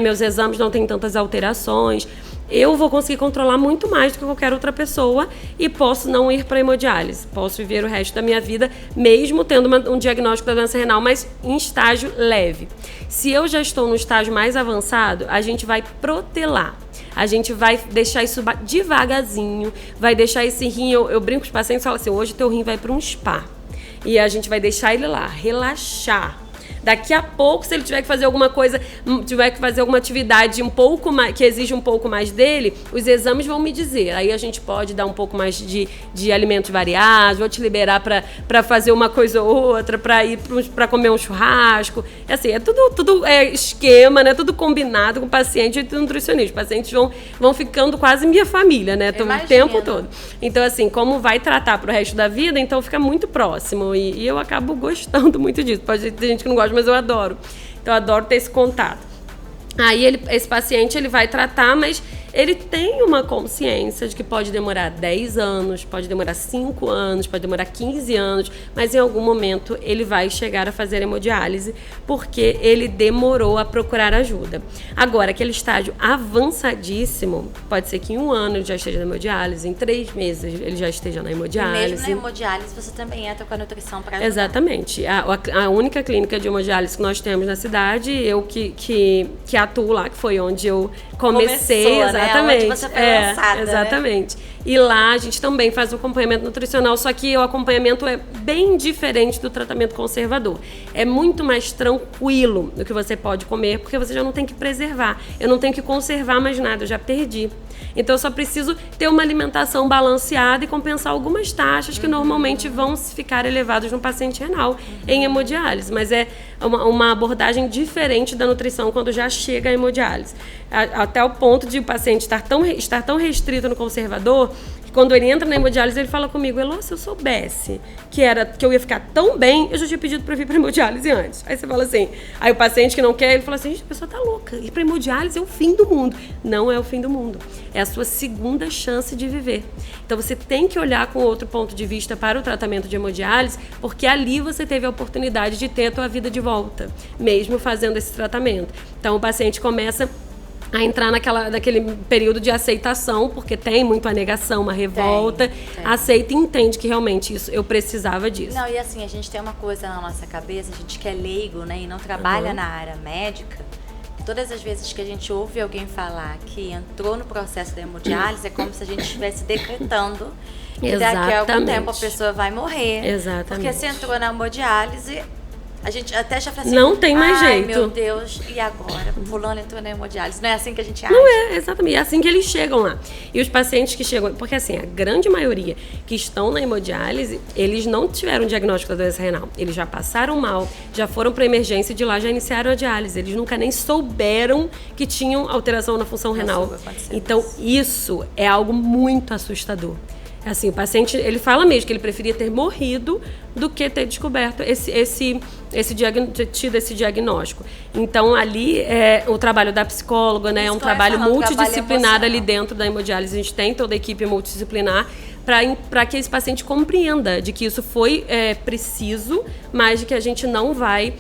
Meus exames não têm tantas alterações. Eu vou conseguir controlar muito mais do que qualquer outra pessoa e posso não ir para hemodiálise. Posso viver o resto da minha vida, mesmo tendo um diagnóstico da doença renal, mas em estágio leve. Se eu já estou no estágio mais avançado, a gente vai protelar. A gente vai deixar isso devagarzinho, vai deixar esse rim, eu brinco com os pacientes e falo assim, hoje teu rim vai para um spa. E a gente vai deixar ele lá, relaxar. Daqui a pouco, se ele tiver que fazer alguma coisa, tiver que fazer alguma atividade um pouco mais, que exige um pouco mais dele, os exames vão me dizer. Aí a gente pode dar um pouco mais de alimentos variados, vou te liberar para fazer uma coisa ou outra, para ir para comer um churrasco. Assim, é tudo esquema, né? Tudo combinado com o paciente e o nutricionista. Os pacientes vão ficando quase minha família, né? O tempo todo. Então, assim, como vai tratar pro resto da vida, então fica muito próximo. E eu acabo gostando muito disso. Pode ter gente que não gosta, mas eu adoro. Então, eu adoro ter esse contato. Aí, esse paciente, ele vai tratar, mas ele tem uma consciência de que pode demorar 10 anos, pode demorar 5 anos, pode demorar 15 anos, mas em algum momento ele vai chegar a fazer hemodiálise porque ele demorou a procurar ajuda. Agora, aquele estágio avançadíssimo, pode ser que em 1 ano ele já esteja na hemodiálise, em 3 meses ele já esteja na hemodiálise. E mesmo na hemodiálise, você também entra com a nutrição para ajudar. Exatamente. A única clínica de hemodiálise que nós temos na cidade, eu que atuo lá, que foi onde eu comecei, exatamente. Onde você foi lançada, exatamente. Né? E lá a gente também faz o acompanhamento nutricional, só que o acompanhamento é bem diferente do tratamento conservador. É muito mais tranquilo do que você pode comer, porque você já não tem que preservar. Eu não tenho que conservar mais nada, eu já perdi. Então eu só preciso ter uma alimentação balanceada e compensar algumas taxas que normalmente vão ficar elevadas no paciente renal em hemodiálise. Mas é uma abordagem diferente da nutrição quando já chega a hemodiálise. Até o ponto de o paciente estar tão restrito no conservador, que quando ele entra na hemodiálise, ele fala comigo: Elô, se eu soubesse que eu ia ficar tão bem, eu já tinha pedido para vir para hemodiálise antes. Aí você fala assim, aí o paciente que não quer, ele fala assim: gente, a pessoa tá louca, ir para hemodiálise é o fim do mundo. Não é o fim do mundo, é a sua segunda chance de viver. Então você tem que olhar com outro ponto de vista para o tratamento de hemodiálise, porque ali você teve a oportunidade de ter a tua vida de volta, mesmo fazendo esse tratamento. Então o paciente começa a entrar naquele período de aceitação, porque tem muito a negação, uma revolta, aceita e entende que realmente isso, eu precisava disso. Não, e assim, a gente tem uma coisa na nossa cabeça, a gente que é leigo, né, e não trabalha na área médica, todas as vezes que a gente ouve alguém falar que entrou no processo da hemodiálise, é como se a gente estivesse decretando que daqui a algum tempo a pessoa vai morrer. Exatamente. Porque se entrou na hemodiálise, a gente até já fala assim, não tem mais jeito. Ai, meu Deus, e agora? Fulano entrou na hemodiálise. Não é assim que a gente acha? Não é, exatamente. É assim que eles chegam lá. E os pacientes que chegam... Porque assim, a grande maioria que estão na hemodiálise, eles não tiveram diagnóstico da doença renal. Eles já passaram mal, já foram para emergência e de lá já iniciaram a diálise. Eles nunca nem souberam que tinham alteração na função renal. Então, isso é algo muito assustador. Assim, o paciente, ele fala mesmo que ele preferia ter morrido do que ter descoberto tido esse diagnóstico. Então, ali, o trabalho da psicóloga, né, é um trabalho multidisciplinar ali dentro da hemodiálise. A gente tem toda a equipe multidisciplinar para que esse paciente compreenda de que isso foi preciso, mas de que a gente não vai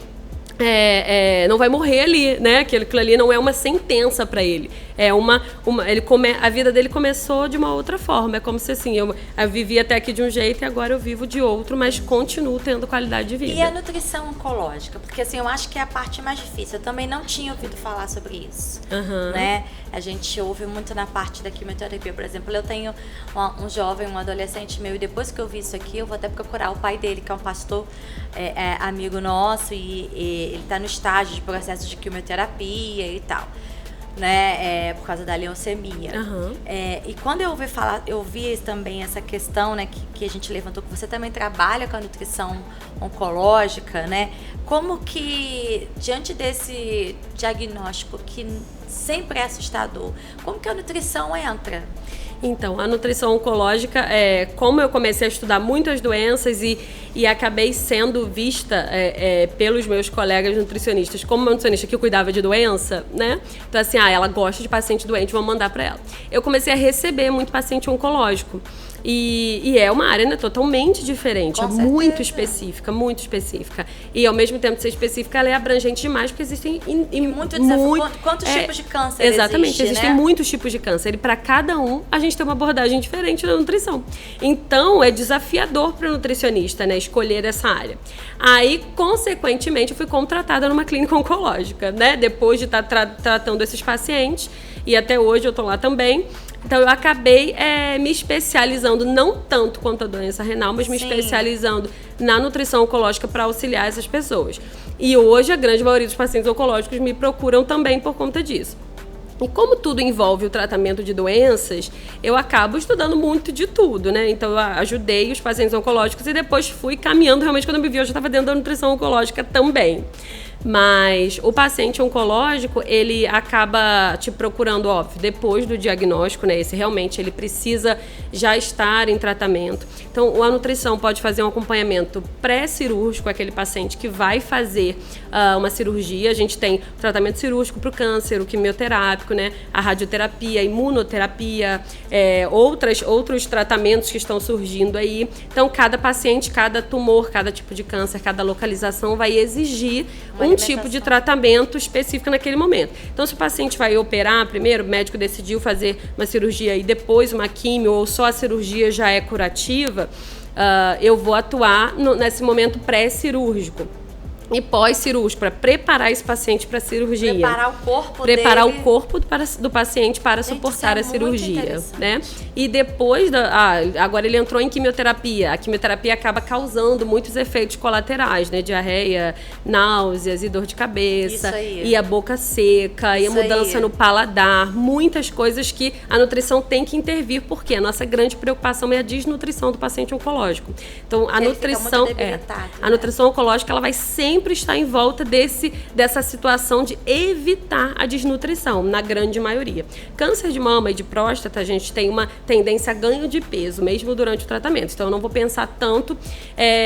morrer ali, né? Aquilo ali não é uma sentença para ele. É a vida dele começou de uma outra forma. É como se assim, eu vivi até aqui de um jeito e agora eu vivo de outro, mas continuo tendo qualidade de vida. E a nutrição oncológica? Porque assim, eu acho que é a parte mais difícil. Eu também não tinha ouvido falar sobre isso, né? A gente ouve muito na parte da quimioterapia, por exemplo. Eu tenho um jovem, um adolescente meu, e depois que eu vi isso aqui, eu vou até procurar o pai dele, que é um pastor amigo nosso, e ele está no estágio de processo de quimioterapia e tal, né, por causa da leucemia. E quando eu ouvi falar, eu vi também essa questão, né, que a gente levantou, que você também trabalha com a nutrição oncológica, né? Como que, diante desse diagnóstico que sempre é assustador, como que a nutrição entra? Então, a nutrição oncológica, como eu comecei a estudar muitas doenças e acabei sendo vista pelos meus colegas nutricionistas como uma nutricionista que cuidava de doença, né? Então, assim, ela gosta de paciente doente, vamos mandar para ela. Eu comecei a receber muito paciente oncológico. E é uma área, né, totalmente diferente, muito específica. E ao mesmo tempo de ser específica, ela é abrangente demais, porque existem quantos tipos de câncer exatamente, existem, né? Muitos tipos de câncer. E para cada um, a gente tem uma abordagem diferente na nutrição. Então, é desafiador para o nutricionista, né, escolher essa área. Aí, consequentemente, eu fui contratada numa clínica oncológica, né? Depois de estar tratando esses pacientes, e até hoje eu estou lá também. Então, eu acabei me especializando, não tanto quanto a doença renal, mas me especializando na nutrição oncológica para auxiliar essas pessoas. E hoje, a grande maioria dos pacientes oncológicos me procuram também por conta disso. E como tudo envolve o tratamento de doenças, eu acabo estudando muito de tudo, né? Então, eu ajudei os pacientes oncológicos e depois fui caminhando. Realmente, quando eu me vi, eu já estava dentro da nutrição oncológica também. Mas o paciente oncológico, ele acaba te procurando, óbvio, depois do diagnóstico, né? Esse realmente, ele precisa já estar em tratamento. Então, a nutrição pode fazer um acompanhamento pré-cirúrgico, aquele paciente que vai fazer uma cirurgia. A gente tem tratamento cirúrgico para o câncer, o quimioterápico, né? A radioterapia, a imunoterapia, outros tratamentos que estão surgindo aí. Então, cada paciente, cada tumor, cada tipo de câncer, cada localização vai exigir um tipo de tratamento específico naquele momento. Então, se o paciente vai operar primeiro, o médico decidiu fazer uma cirurgia e depois uma quimio, ou só a cirurgia já é curativa, eu vou atuar nesse momento pré-cirúrgico. e pós-cirúrgico, para preparar esse paciente para a cirurgia. Preparar o corpo do paciente para suportar a cirurgia, né? E depois agora ele entrou em quimioterapia. A quimioterapia acaba causando muitos efeitos colaterais, né? Diarreia, náuseas e dor de cabeça, e a boca seca, e a mudança no paladar, muitas coisas que a nutrição tem que intervir, porque a nossa grande preocupação é a desnutrição do paciente oncológico. Então, a nutrição oncológica, ela vai sempre está em volta dessa situação de evitar a desnutrição, na grande maioria. Câncer de mama e de próstata, a gente tem uma tendência a ganho de peso, mesmo durante o tratamento. Então, eu não vou pensar tanto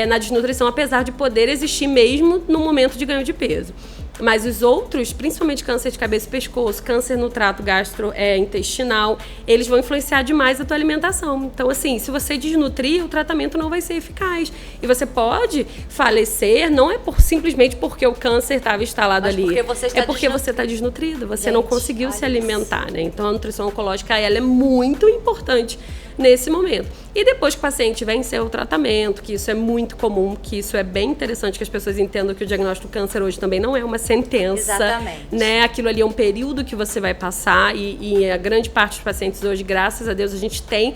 na desnutrição, apesar de poder existir mesmo no momento de ganho de peso. Mas os outros, principalmente câncer de cabeça e pescoço, câncer no trato gastrointestinal, eles vão influenciar demais a tua alimentação. Então, assim, se você desnutrir, o tratamento não vai ser eficaz. E você pode falecer, não é simplesmente porque o câncer estava instalado ali. Porque você está desnutrido, você não conseguiu se alimentar, né? Então, a nutrição oncológica, ela é muito importante nesse momento. E depois que o paciente vencer o tratamento, que isso é muito comum, que isso é bem interessante, que as pessoas entendam que o diagnóstico do câncer hoje também não é uma sentença. Exatamente. Né? Aquilo ali é um período que você vai passar e a grande parte dos pacientes hoje, graças a Deus, a gente tem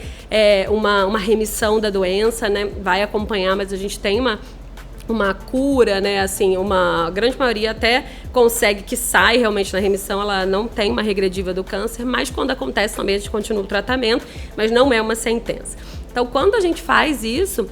uma remissão da doença, né? Vai acompanhar, mas a gente tem uma cura, né, assim, uma grande maioria até consegue que sai realmente na remissão, ela não tem uma regrediva do câncer, mas quando acontece também a gente continua o tratamento, mas não é uma sentença. Então, quando a gente faz isso,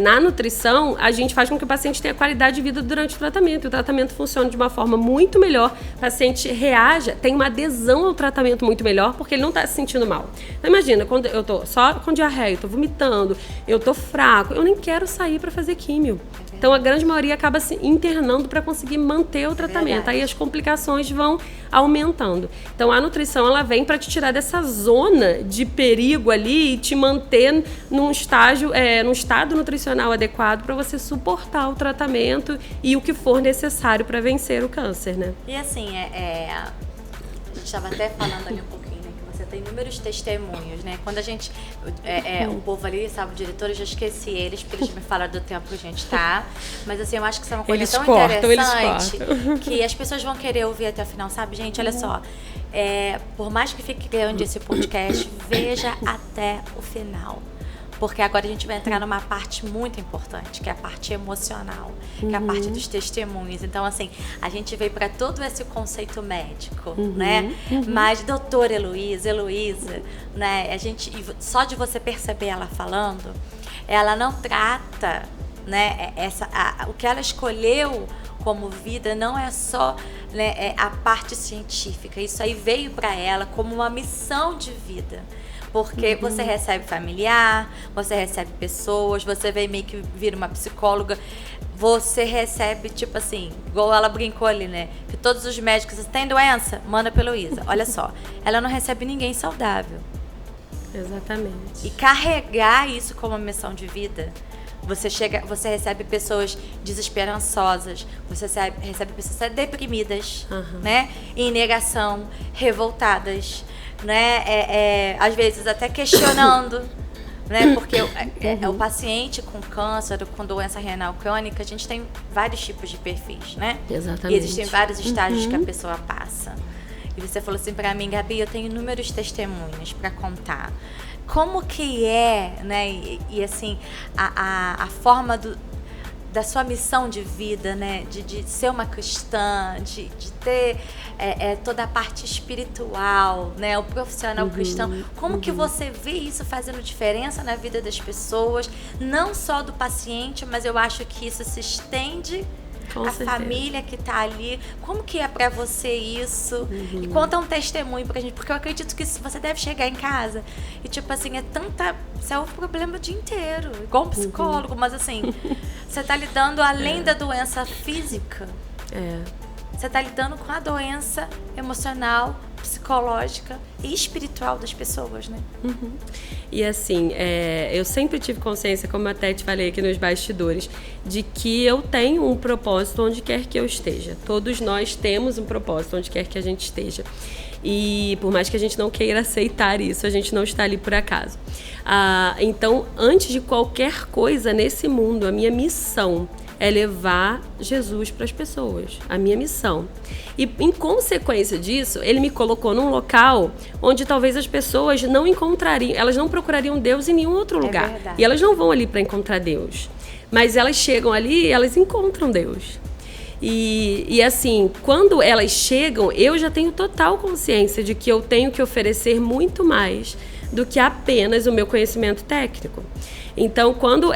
na nutrição, a gente faz com que o paciente tenha qualidade de vida durante o tratamento. E o tratamento funciona de uma forma muito melhor. O paciente reage, tem uma adesão ao tratamento muito melhor, porque ele não está se sentindo mal. Então, imagina, quando eu estou só com diarreia, eu estou vomitando, eu estou fraco, eu nem quero sair para fazer químio. Então, a grande maioria acaba se internando para conseguir manter o tratamento. Aí as complicações vão aumentando. Então, a nutrição, ela vem para te tirar dessa zona de perigo ali e te manter num estado nutricional adequado para você suportar o tratamento e o que for necessário para vencer o câncer, né? E assim, a gente estava até falando ali um pouquinho, né, que você tem inúmeros testemunhos, né? Quando a gente, o povo ali, sabe, o diretor, eu já esqueci eles, porque eles me falaram do tempo que a gente tá, mas assim, eu acho que isso é uma coisa tão interessante que as pessoas vão querer ouvir até o final, sabe, gente? Olha só, por mais que fique grande esse podcast, veja até o final. Porque agora a gente vai entrar numa parte muito importante, que é a parte emocional, que é a parte dos testemunhos. Então, assim, a gente veio para todo esse conceito médico, né? Mas, doutora Heloísa, né? Só de você perceber ela falando, ela não trata, né? O que ela escolheu como vida não é só, né, a parte científica. Isso aí veio para ela como uma missão de vida. Porque você recebe familiar, você recebe pessoas, você vem meio que vira uma psicóloga, você recebe, tipo assim, igual ela brincou ali, né? Que todos os médicos, você tem doença? Manda pela Heloísa. Olha só, ela não recebe ninguém saudável. Exatamente. E carregar isso como uma missão de vida, você recebe pessoas desesperançosas, você recebe pessoas deprimidas, né? Em negação, revoltadas, né? Às vezes até questionando, né? Porque o paciente com câncer, com doença renal crônica, a gente tem vários tipos de perfis, né? Exatamente. E existem vários estágios que a pessoa passa. E você falou assim pra mim, Gabi, eu tenho inúmeros testemunhos pra contar. Como que né? E assim, a forma da sua missão de vida, né? De ser uma cristã, de ter toda a parte espiritual, né? O profissional cristão. Como que você vê isso fazendo diferença na vida das pessoas? Não só do paciente, mas eu acho que isso se estende Com a certeza. família que tá ali. Como que é pra você isso? E conta um testemunho pra gente, porque eu acredito que você deve chegar em casa e tipo assim, você é o problema o dia inteiro, igual um psicólogo, mas assim, você tá lidando além da doença física. Você tá lidando com a doença emocional, psicológica e espiritual das pessoas, né? E assim, eu sempre tive consciência, como eu até te falei aqui nos bastidores, de que eu tenho um propósito onde quer que eu esteja. Todos nós temos um propósito onde quer que a gente esteja. E por mais que a gente não queira aceitar isso, a gente não está ali por acaso. Então, antes de qualquer coisa nesse mundo, a minha missão é levar Jesus para as pessoas, a minha missão. E em consequência disso, ele me colocou num local onde talvez as pessoas não encontrariam, elas não procurariam Deus em nenhum outro lugar. Verdade. E elas não vão ali para encontrar Deus. Mas elas chegam ali e elas encontram Deus. E assim, quando elas chegam, eu já tenho total consciência de que eu tenho que oferecer muito mais do que apenas o meu conhecimento técnico. Então, quando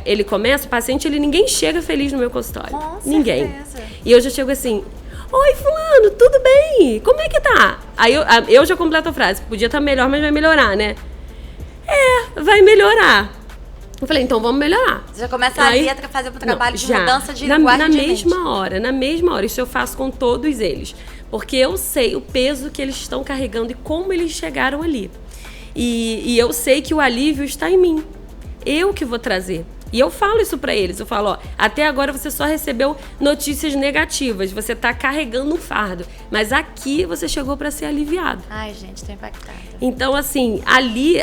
ele começa, o paciente, ninguém chega feliz no meu consultório. Com ninguém. certeza. E eu já chego assim: oi, fulano, tudo bem? Como é que tá? Aí eu já completo a frase: podia estar melhor, mas vai melhorar, né? Vai melhorar. Eu falei, então vamos melhorar. Você já começa ali a fazer um trabalho de mudança de linguagem na de mesma hora. Isso eu faço com todos eles. Porque eu sei o peso que eles estão carregando e como eles chegaram ali. E eu sei que o alívio está em mim. Eu que vou trazer. E eu falo isso pra eles. Eu falo, até agora você só recebeu notícias negativas. Você tá carregando um fardo. Mas aqui você chegou pra ser aliviado. Ai, gente, tô impactada. Então, assim, ali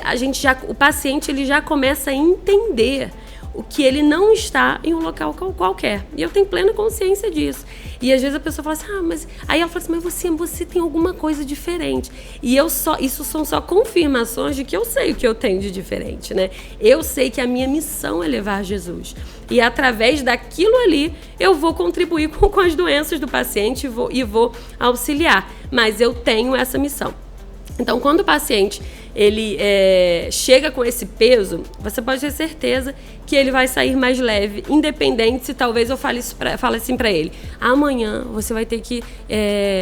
o paciente ele já começa a entender o que ele não está em um local qualquer. E eu tenho plena consciência disso. E às vezes a pessoa fala assim, mas... Aí ela fala assim, mas você tem alguma coisa diferente. E isso são só confirmações de que eu sei o que eu tenho de diferente, né? Eu sei que a minha missão é levar Jesus. E através daquilo ali, eu vou contribuir com as doenças do paciente e vou auxiliar. Mas eu tenho essa missão. Então, quando o paciente ele chega com esse peso, você pode ter certeza que ele vai sair mais leve, independente se talvez eu fale assim para ele: amanhã você vai ter que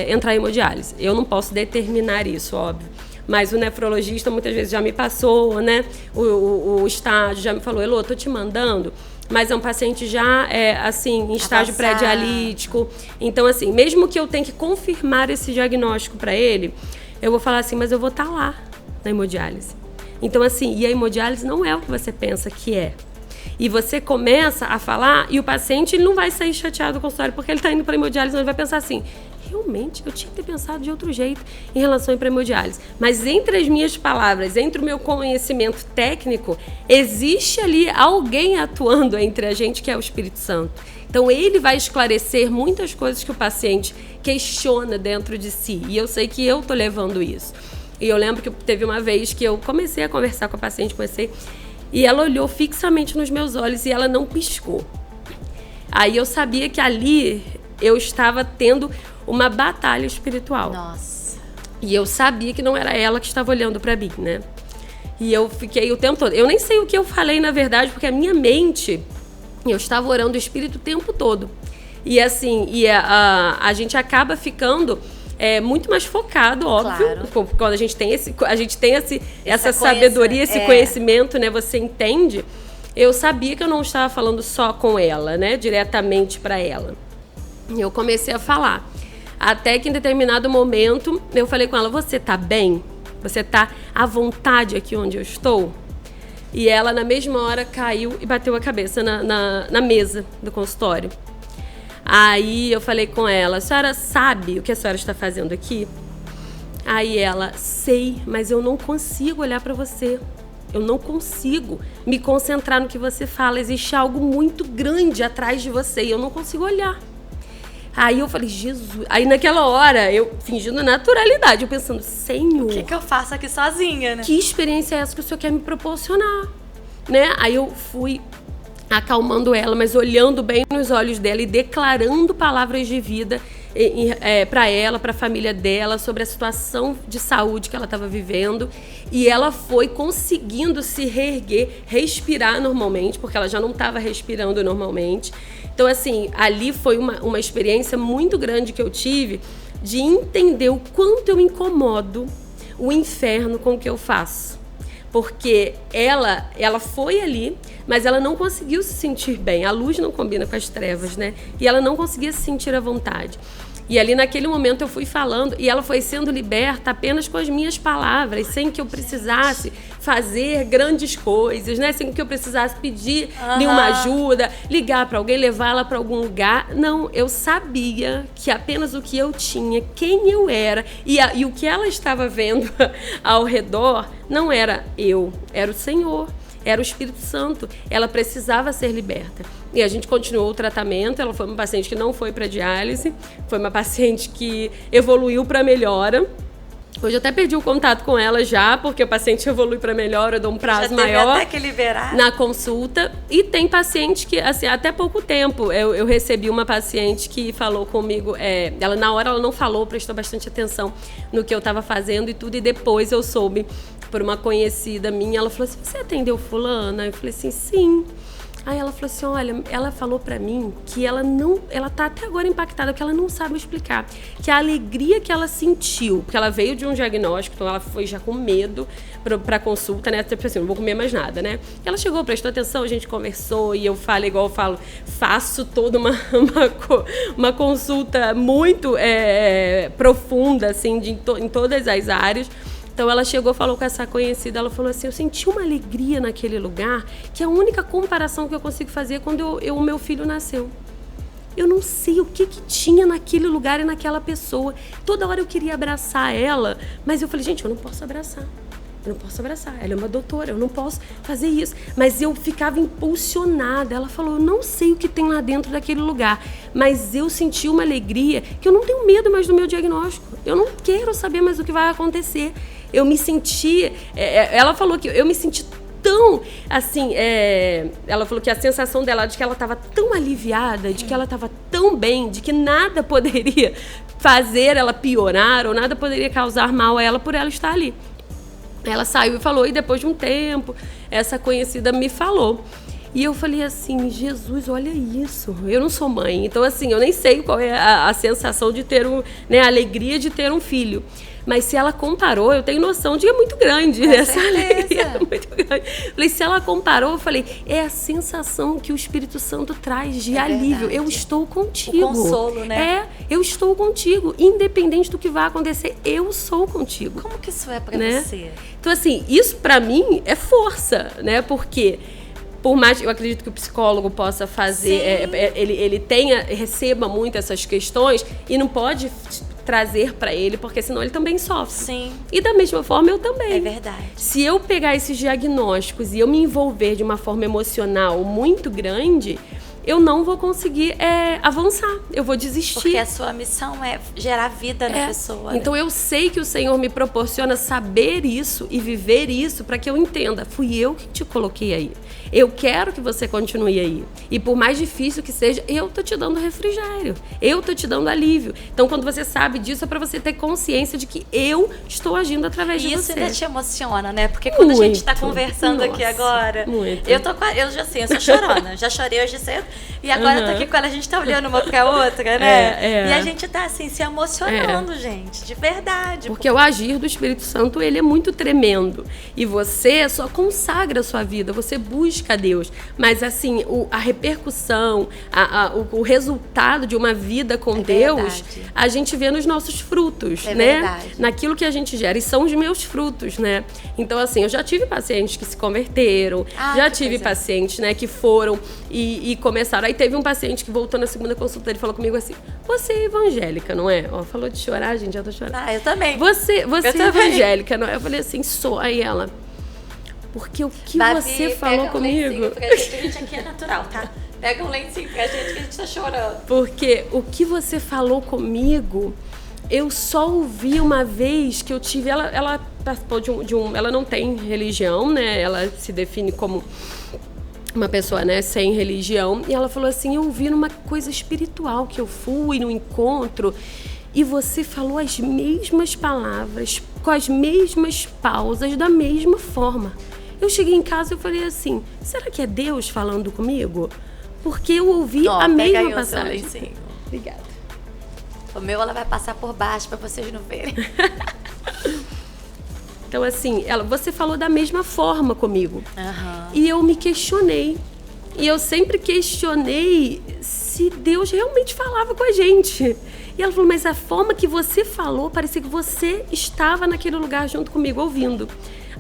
entrar em hemodiálise. Eu não posso determinar isso, óbvio. Mas o nefrologista muitas vezes já me passou, né? O estágio já me falou: Elô, tô te mandando. Mas é um paciente já, assim, em estágio pré-dialítico. Então, assim, mesmo que eu tenha que confirmar esse diagnóstico para ele, eu vou falar assim, mas eu vou estar lá na hemodiálise. Então, assim, e a hemodiálise não é o que você pensa que é. E você começa a falar e o paciente ele não vai sair chateado do consultório porque ele está indo para a hemodiálise, ele vai pensar assim, realmente, eu tinha que ter pensado de outro jeito em relação a ir para a hemodiálise. Mas entre as minhas palavras, entre o meu conhecimento técnico, existe ali alguém atuando entre a gente que é o Espírito Santo. Então, ele vai esclarecer muitas coisas que o paciente questiona dentro de si. E eu sei que eu tô levando isso. E eu lembro que teve uma vez que eu comecei a conversar com a paciente, e ela olhou fixamente nos meus olhos e ela não piscou. Aí eu sabia que ali eu estava tendo uma batalha espiritual. Nossa. E eu sabia que não era ela que estava olhando para mim, né? E eu fiquei o tempo todo... Eu nem sei o que eu falei, na verdade, porque a minha mente... Eu estava orando o Espírito o tempo todo. E assim, a gente acaba ficando muito mais focado, óbvio. Claro. Quando a gente tem essa sabedoria, esse conhecimento, né? Você entende. Eu sabia que eu não estava falando só com ela, né? Diretamente para ela. E eu comecei a falar. Até que em determinado momento, eu falei com ela, você tá bem? Você tá à vontade aqui onde eu estou? E ela, na mesma hora, caiu e bateu a cabeça na mesa do consultório. Aí eu falei com ela, a senhora sabe o que a senhora está fazendo aqui? Aí ela, sei, mas eu não consigo olhar para você. Eu não consigo me concentrar no que você fala. Existe algo muito grande atrás de você e eu não consigo olhar. Aí eu falei, Jesus... Aí naquela hora, eu fingindo naturalidade, eu pensando, Senhor... O que eu faço aqui sozinha, né? Que experiência é essa que o Senhor quer me proporcionar? Né? Aí eu fui acalmando ela, mas olhando bem nos olhos dela e declarando palavras de vida para ela, para a família dela, sobre a situação de saúde que ela estava vivendo. E ela foi conseguindo se reerguer, respirar normalmente, porque ela já não estava respirando normalmente. Então, assim, ali foi uma experiência muito grande que eu tive de entender o quanto eu incomodo o inferno com o que eu faço. Porque ela foi ali, mas ela não conseguiu se sentir bem. A luz não combina com as trevas, né? E ela não conseguia se sentir à vontade. E ali naquele momento eu fui falando e ela foi sendo liberta apenas com as minhas palavras, sem que eu precisasse fazer grandes coisas, né? Sem que eu precisasse pedir nenhuma ajuda, ligar para alguém, levá-la para algum lugar. Não, eu sabia que apenas o que eu tinha, quem eu era e o que ela estava vendo ao redor não era eu, era o Senhor. era o Espírito Santo. Ela precisava ser liberta. E a gente continuou o tratamento. Ela foi uma paciente que não foi para diálise, foi uma paciente que evoluiu para melhora. Hoje eu até perdi o contato com ela já, porque o paciente evolui para melhor, eu dou um prazo maior até que liberar na consulta. E tem paciente que, assim, até pouco tempo, eu recebi uma paciente que falou comigo, ela na hora ela não falou, prestou bastante atenção no que eu estava fazendo e tudo, e depois eu soube por uma conhecida minha, ela falou assim, você atendeu fulana? Eu falei assim, sim. Aí ela falou assim, olha, ela falou pra mim que ela tá até agora impactada, porque ela não sabe explicar, que a alegria que ela sentiu, porque ela veio de um diagnóstico, então ela foi já com medo pra consulta, né, tipo assim, não vou comer mais nada, né, ela chegou, prestou atenção, a gente conversou, e eu falo igual eu falo, faço toda uma consulta muito profunda, assim, em todas as áreas. Então ela chegou, falou com essa conhecida, ela falou assim, eu senti uma alegria naquele lugar, que a única comparação que eu consigo fazer é quando o meu filho nasceu. Eu não sei o que tinha naquele lugar e naquela pessoa. Toda hora eu queria abraçar ela, mas eu falei, gente, eu não posso abraçar. Eu não posso abraçar, ela é uma doutora, eu não posso fazer isso. Mas eu ficava impulsionada. Ela falou, eu não sei o que tem lá dentro daquele lugar, mas eu senti uma alegria que eu não tenho medo mais do meu diagnóstico. Eu não quero saber mais o que vai acontecer. Eu me senti... ela falou que eu me senti tão, assim... ela falou que a sensação dela de que ela estava tão aliviada, de que ela estava tão bem, de que nada poderia fazer ela piorar ou nada poderia causar mal a ela por ela estar ali. Ela saiu e falou, e depois de um tempo, essa conhecida me falou. E eu falei assim, Jesus, olha isso, eu não sou mãe, então assim, eu nem sei qual é a sensação de ter a alegria de ter um filho. Mas se ela comparou, eu tenho noção de que é muito grande, né? Essa alegria é muito grande. Falei, se ela comparou, eu falei, é a sensação que o Espírito Santo traz de alívio. Verdade. Eu estou contigo. O consolo, né? Eu estou contigo. Independente do que vai acontecer, eu sou contigo. Como que isso é pra né? você? Então, assim, isso pra mim é força, né? Porque... por mais que eu acredito que o psicólogo possa fazer, ele receba muito essas questões e não pode trazer para ele, porque senão ele também sofre. Sim. E da mesma forma eu também. É verdade. Se eu pegar esses diagnósticos e eu me envolver de uma forma emocional muito grande, eu não vou conseguir avançar, eu vou desistir. Porque a sua missão é gerar vida na pessoa. Então eu sei que o Senhor me proporciona saber isso e viver isso para que eu entenda, fui eu que te coloquei aí. Eu quero que você continue aí. E por mais difícil que seja, eu tô te dando refrigério. Eu tô te dando alívio. Então, quando você sabe disso, é pra você ter consciência de que eu estou agindo através de você. Isso ainda te emociona, né? Porque quando a gente tá conversando aqui agora... Muito. Eu já sei, eu sou chorona. Já chorei hoje cedo. E agora eu tô aqui quando a gente tá olhando uma pra outra, né? E a gente tá, assim, se emocionando, gente. De verdade. Porque o agir do Espírito Santo, ele é muito tremendo. E você só consagra a sua vida. Você busca a Deus, mas assim, a repercussão, o resultado de uma vida com Deus, a gente vê nos nossos frutos, né? Verdade. Naquilo que a gente gera, e são os meus frutos, né? Então, assim, eu já tive pacientes que se converteram, já tive pacientes, né, que foram e começaram. Aí teve um paciente que voltou na segunda consulta, ele falou comigo assim, você é evangélica, não é? Ó, falou de chorar, gente, já tô chorando. Eu também. Você é evangélica, não é? Eu falei assim, sou. Aí ela... porque o que Babi, você falou comigo... Pra gente, a gente aqui é natural, tá? Pega um lencinho pra gente que a gente tá chorando. Porque o que você falou comigo, eu só ouvi uma vez que eu tive... Ela participou ela não tem religião, né? Ela se define como uma pessoa, né, sem religião. E ela falou assim, eu ouvi numa coisa espiritual que eu fui no encontro... e você falou as mesmas palavras, com as mesmas pausas, da mesma forma. Eu cheguei em casa e eu falei assim, será que é Deus falando comigo? Porque eu ouvi a mesma passagem. Obrigada. O meu, ela vai passar por baixo para vocês não verem. Então, assim, você falou da mesma forma comigo. E eu me questionei. E eu sempre questionei se Deus realmente falava com a gente. E ela falou, mas a forma que você falou, parecia que você estava naquele lugar junto comigo, ouvindo.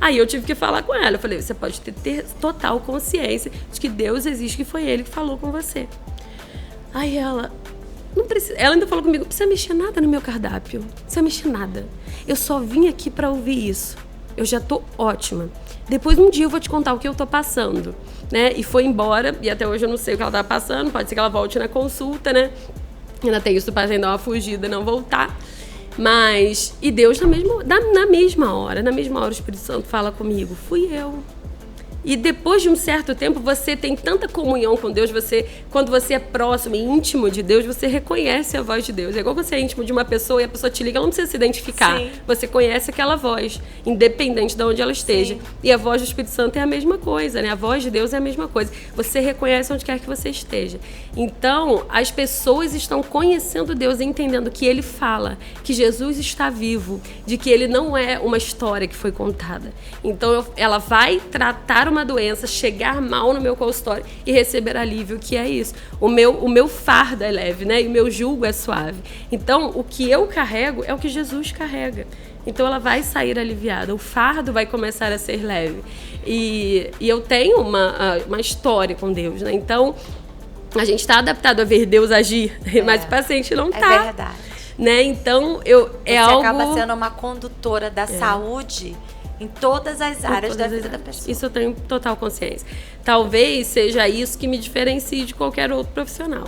Aí eu tive que falar com ela. Eu falei, você pode ter total consciência de que Deus existe, que foi Ele que falou com você. Aí ela... não precisa... ela ainda falou comigo, não precisa mexer nada no meu cardápio. Não precisa mexer nada. Eu só vim aqui para ouvir isso. eu já tô ótima. Depois um dia eu vou te contar o que eu tô passando, né? E foi embora, e até hoje eu não sei o que ela tá passando, pode ser que ela volte na consulta, né? Ainda tem isso para dar uma fugida e não voltar. Mas, e Deus na mesma hora o Espírito Santo fala comigo, fui eu. E depois de um certo tempo, você tem tanta comunhão com Deus, quando você é próximo e íntimo de Deus, você reconhece a voz de Deus. É igual quando você é íntimo de uma pessoa e a pessoa te liga, ela não precisa se identificar. Sim. Você conhece aquela voz, independente de onde ela esteja. Sim. E a voz do Espírito Santo é a mesma coisa, né? A voz de Deus é a mesma coisa. Você reconhece onde quer que você esteja. Então, as pessoas estão conhecendo Deus e entendendo que Ele fala, que Jesus está vivo, de que Ele não é uma história que foi contada. Então, ela vai tratar uma doença, chegar mal no meu consultório e receber alívio, que é isso. O meu fardo é leve, né? E o meu jugo é suave. Então, o que eu carrego é o que Jesus carrega. Então, ela vai sair aliviada. O fardo vai começar a ser leve. E eu tenho uma história com Deus, né? Então, a gente está adaptado a ver Deus agir, mas o paciente não está. É verdade. Né? Então, Você acaba sendo uma condutora da saúde em todas as áreas da vida da pessoa. Isso eu tenho total consciência. Talvez seja isso que me diferencie de qualquer outro profissional.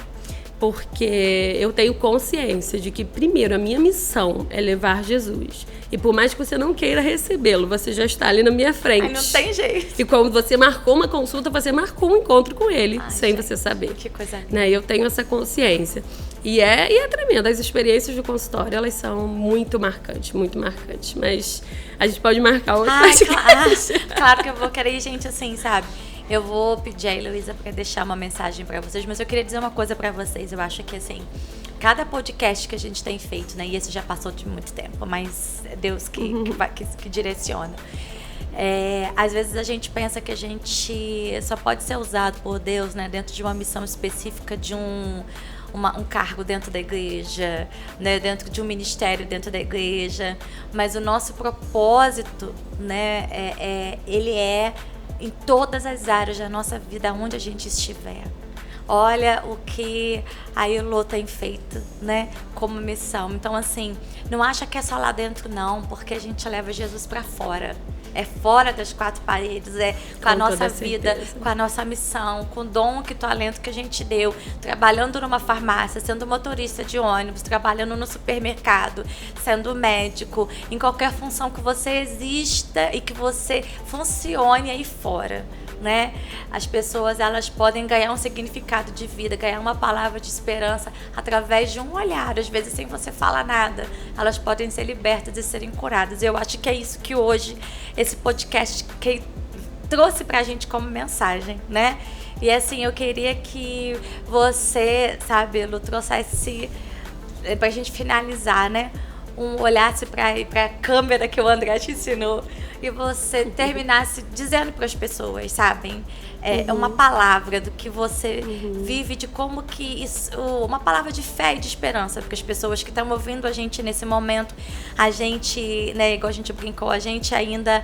Porque eu tenho consciência de que, primeiro, a minha missão é levar Jesus. E por mais que você não queira recebê-lo, você já está ali na minha frente. Ai, não tem jeito. E quando você marcou uma consulta, você marcou um encontro com ele, sem você saber. Que coisa linda. Né? Eu tenho essa consciência. E é tremendo. As experiências do consultório, elas são muito marcantes, muito marcantes. Mas a gente pode marcar outro podcast. Claro que eu vou querer, gente, assim, sabe? Eu vou pedir a Heloísa para deixar uma mensagem para vocês, mas eu queria dizer uma coisa para vocês. Eu acho que, assim, cada podcast que a gente tem feito, né? E esse já passou de muito tempo, mas é Deus que direciona. Às vezes a gente pensa que a gente só pode ser usado por Deus, né? Dentro de uma missão específica de um cargo dentro da igreja, né, dentro de um ministério dentro da igreja, mas o nosso propósito, né, ele é em todas as áreas da nossa vida, onde a gente estiver. Olha o que a Elo tem feito, né, como missão. Então, assim, não acha que é só lá dentro, não, porque a gente leva Jesus para fora. É fora das quatro paredes, é com a nossa vida, com a nossa missão, com o dom e o talento que a gente deu, trabalhando numa farmácia, sendo motorista de ônibus, trabalhando no supermercado, sendo médico, em qualquer função que você exista e que você funcione aí fora, né? As pessoas, elas podem ganhar um significado de vida, ganhar uma palavra de esperança através de um olhar, às vezes sem você falar nada. Elas podem ser libertas e serem curadas. Eu acho que é isso que hoje esse podcast que trouxe pra gente como mensagem, né? E assim, eu queria que você, sabe, Lu, trouxesse pra gente finalizar, né? Olhasse pra câmera que o André te ensinou e você terminasse dizendo para as pessoas, sabem? Uma palavra do que você vive, de como que isso, uma palavra de fé e de esperança, porque as pessoas que estão ouvindo a gente nesse momento, a gente, né, igual a gente brincou, a gente ainda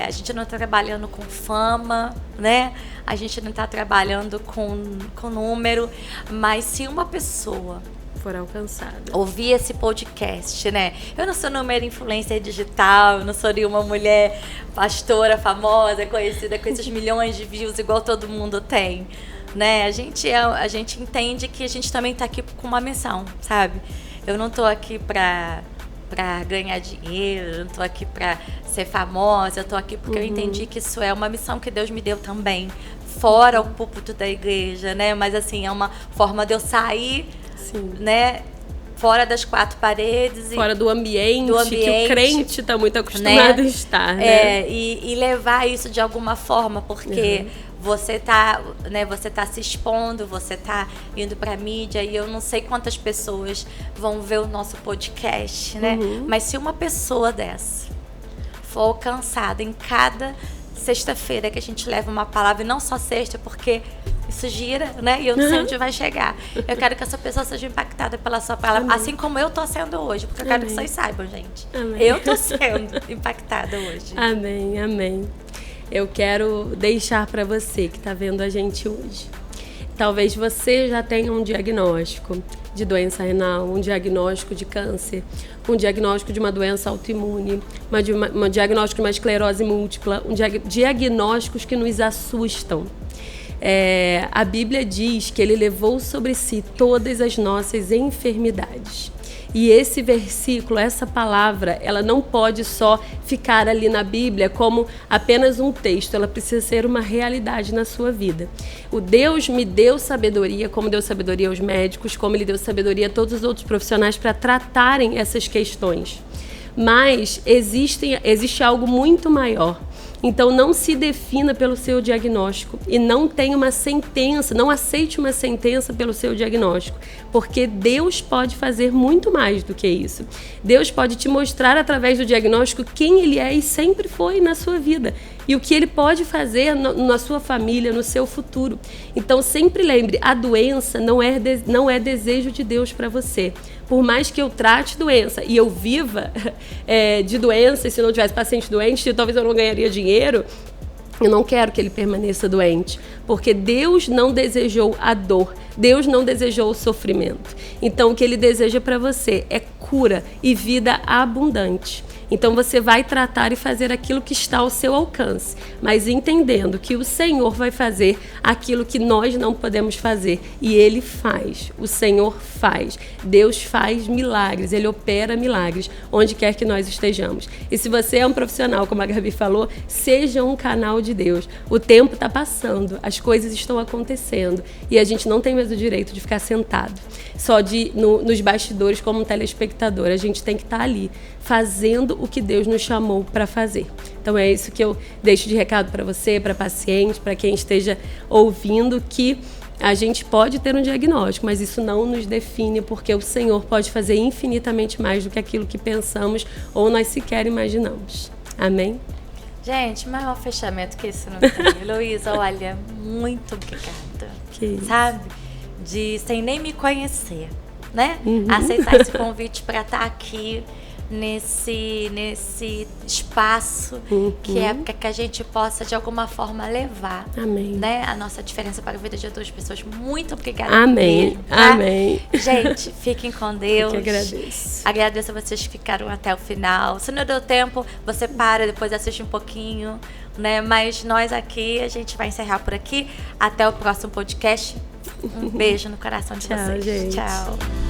a gente não está trabalhando com fama, né? A gente não está trabalhando com número, mas se uma pessoa for alcançada, ouvir esse podcast, né? Eu não sou número influencer digital, eu não sou nenhuma mulher pastora famosa, conhecida com esses milhões de views igual todo mundo tem, né? A gente entende que a gente também está aqui com uma missão, sabe? Eu não tô aqui para ganhar dinheiro, eu não tô aqui para ser famosa, eu tô aqui porque eu entendi que isso é uma missão que Deus me deu também, fora o púlpito da igreja, né? Mas assim, é uma forma de eu sair, né, fora das quatro paredes, fora do ambiente que o crente está muito acostumado, né, a estar, né? E levar isso de alguma forma, porque você tá se expondo, você tá indo pra mídia, e eu não sei quantas pessoas vão ver o nosso podcast, né? Mas se uma pessoa dessa for alcançada em cada sexta-feira que a gente leva uma palavra, e não só sexta, porque isso gira, né? E eu não sei onde vai chegar. Eu quero que essa pessoa seja impactada pela sua palavra, assim como eu tô sendo hoje, porque eu quero que vocês saibam, gente. Eu tô sendo impactada hoje. Amém, amém. Eu quero deixar para você que está vendo a gente hoje. Talvez você já tenha um diagnóstico, de doença renal, um diagnóstico de câncer, um diagnóstico de uma doença autoimune, um diagnóstico de uma esclerose múltipla, diagnósticos que nos assustam. A Bíblia diz que ele levou sobre si todas as nossas enfermidades. E esse versículo, essa palavra, ela não pode só ficar ali na Bíblia como apenas um texto, ela precisa ser uma realidade na sua vida. O Deus me deu sabedoria, como deu sabedoria aos médicos, como ele deu sabedoria a todos os outros profissionais para tratarem essas questões. Mas existe algo muito maior. Então, não se defina pelo seu diagnóstico e não tenha uma sentença, não aceite uma sentença pelo seu diagnóstico, porque Deus pode fazer muito mais do que isso. Deus pode te mostrar através do diagnóstico quem Ele é e sempre foi na sua vida e o que Ele pode fazer na sua família, no seu futuro. Então, sempre lembre, a doença não é desejo de Deus para você. Por mais que eu trate doença e eu viva de doença, e se não tivesse paciente doente, talvez eu não ganharia dinheiro, eu não quero que ele permaneça doente, porque Deus não desejou a dor, Deus não desejou o sofrimento. Então, o que Ele deseja para você é cura e vida abundante. Então você vai tratar e fazer aquilo que está ao seu alcance, mas entendendo que o Senhor vai fazer aquilo que nós não podemos fazer. E Ele faz, o Senhor faz. Deus faz milagres, Ele opera milagres onde quer que nós estejamos. E se você é um profissional, como a Gabi falou, seja um canal de Deus. O tempo está passando, as coisas estão acontecendo e a gente não tem mais o direito de ficar sentado, só nos bastidores como um telespectador. A gente tem que estar ali, fazendo o que Deus nos chamou para fazer. Então é isso que eu deixo de recado para você, para paciente, para quem esteja ouvindo, que a gente pode ter um diagnóstico, mas isso não nos define, porque o Senhor pode fazer infinitamente mais do que aquilo que pensamos ou nós sequer imaginamos. Amém? Gente, maior fechamento que isso não tem. Heloísa, olha, muito obrigada. Que isso. Sabe? Sem nem me conhecer, né? Aceitar esse convite para estar aqui nesse espaço que é para que a gente possa de alguma forma levar, amém, né, a nossa diferença para a vida de outras pessoas. Muito obrigada. Amém. Mesmo, tá? Amém. Gente, fiquem com Deus. Eu que agradeço. Agradeço a vocês que ficaram até o final. Se não deu tempo, você para, depois assiste um pouquinho, né? Mas nós aqui, a gente vai encerrar por aqui. Até o próximo podcast. Um beijo no coração de vocês. Gente. Tchau.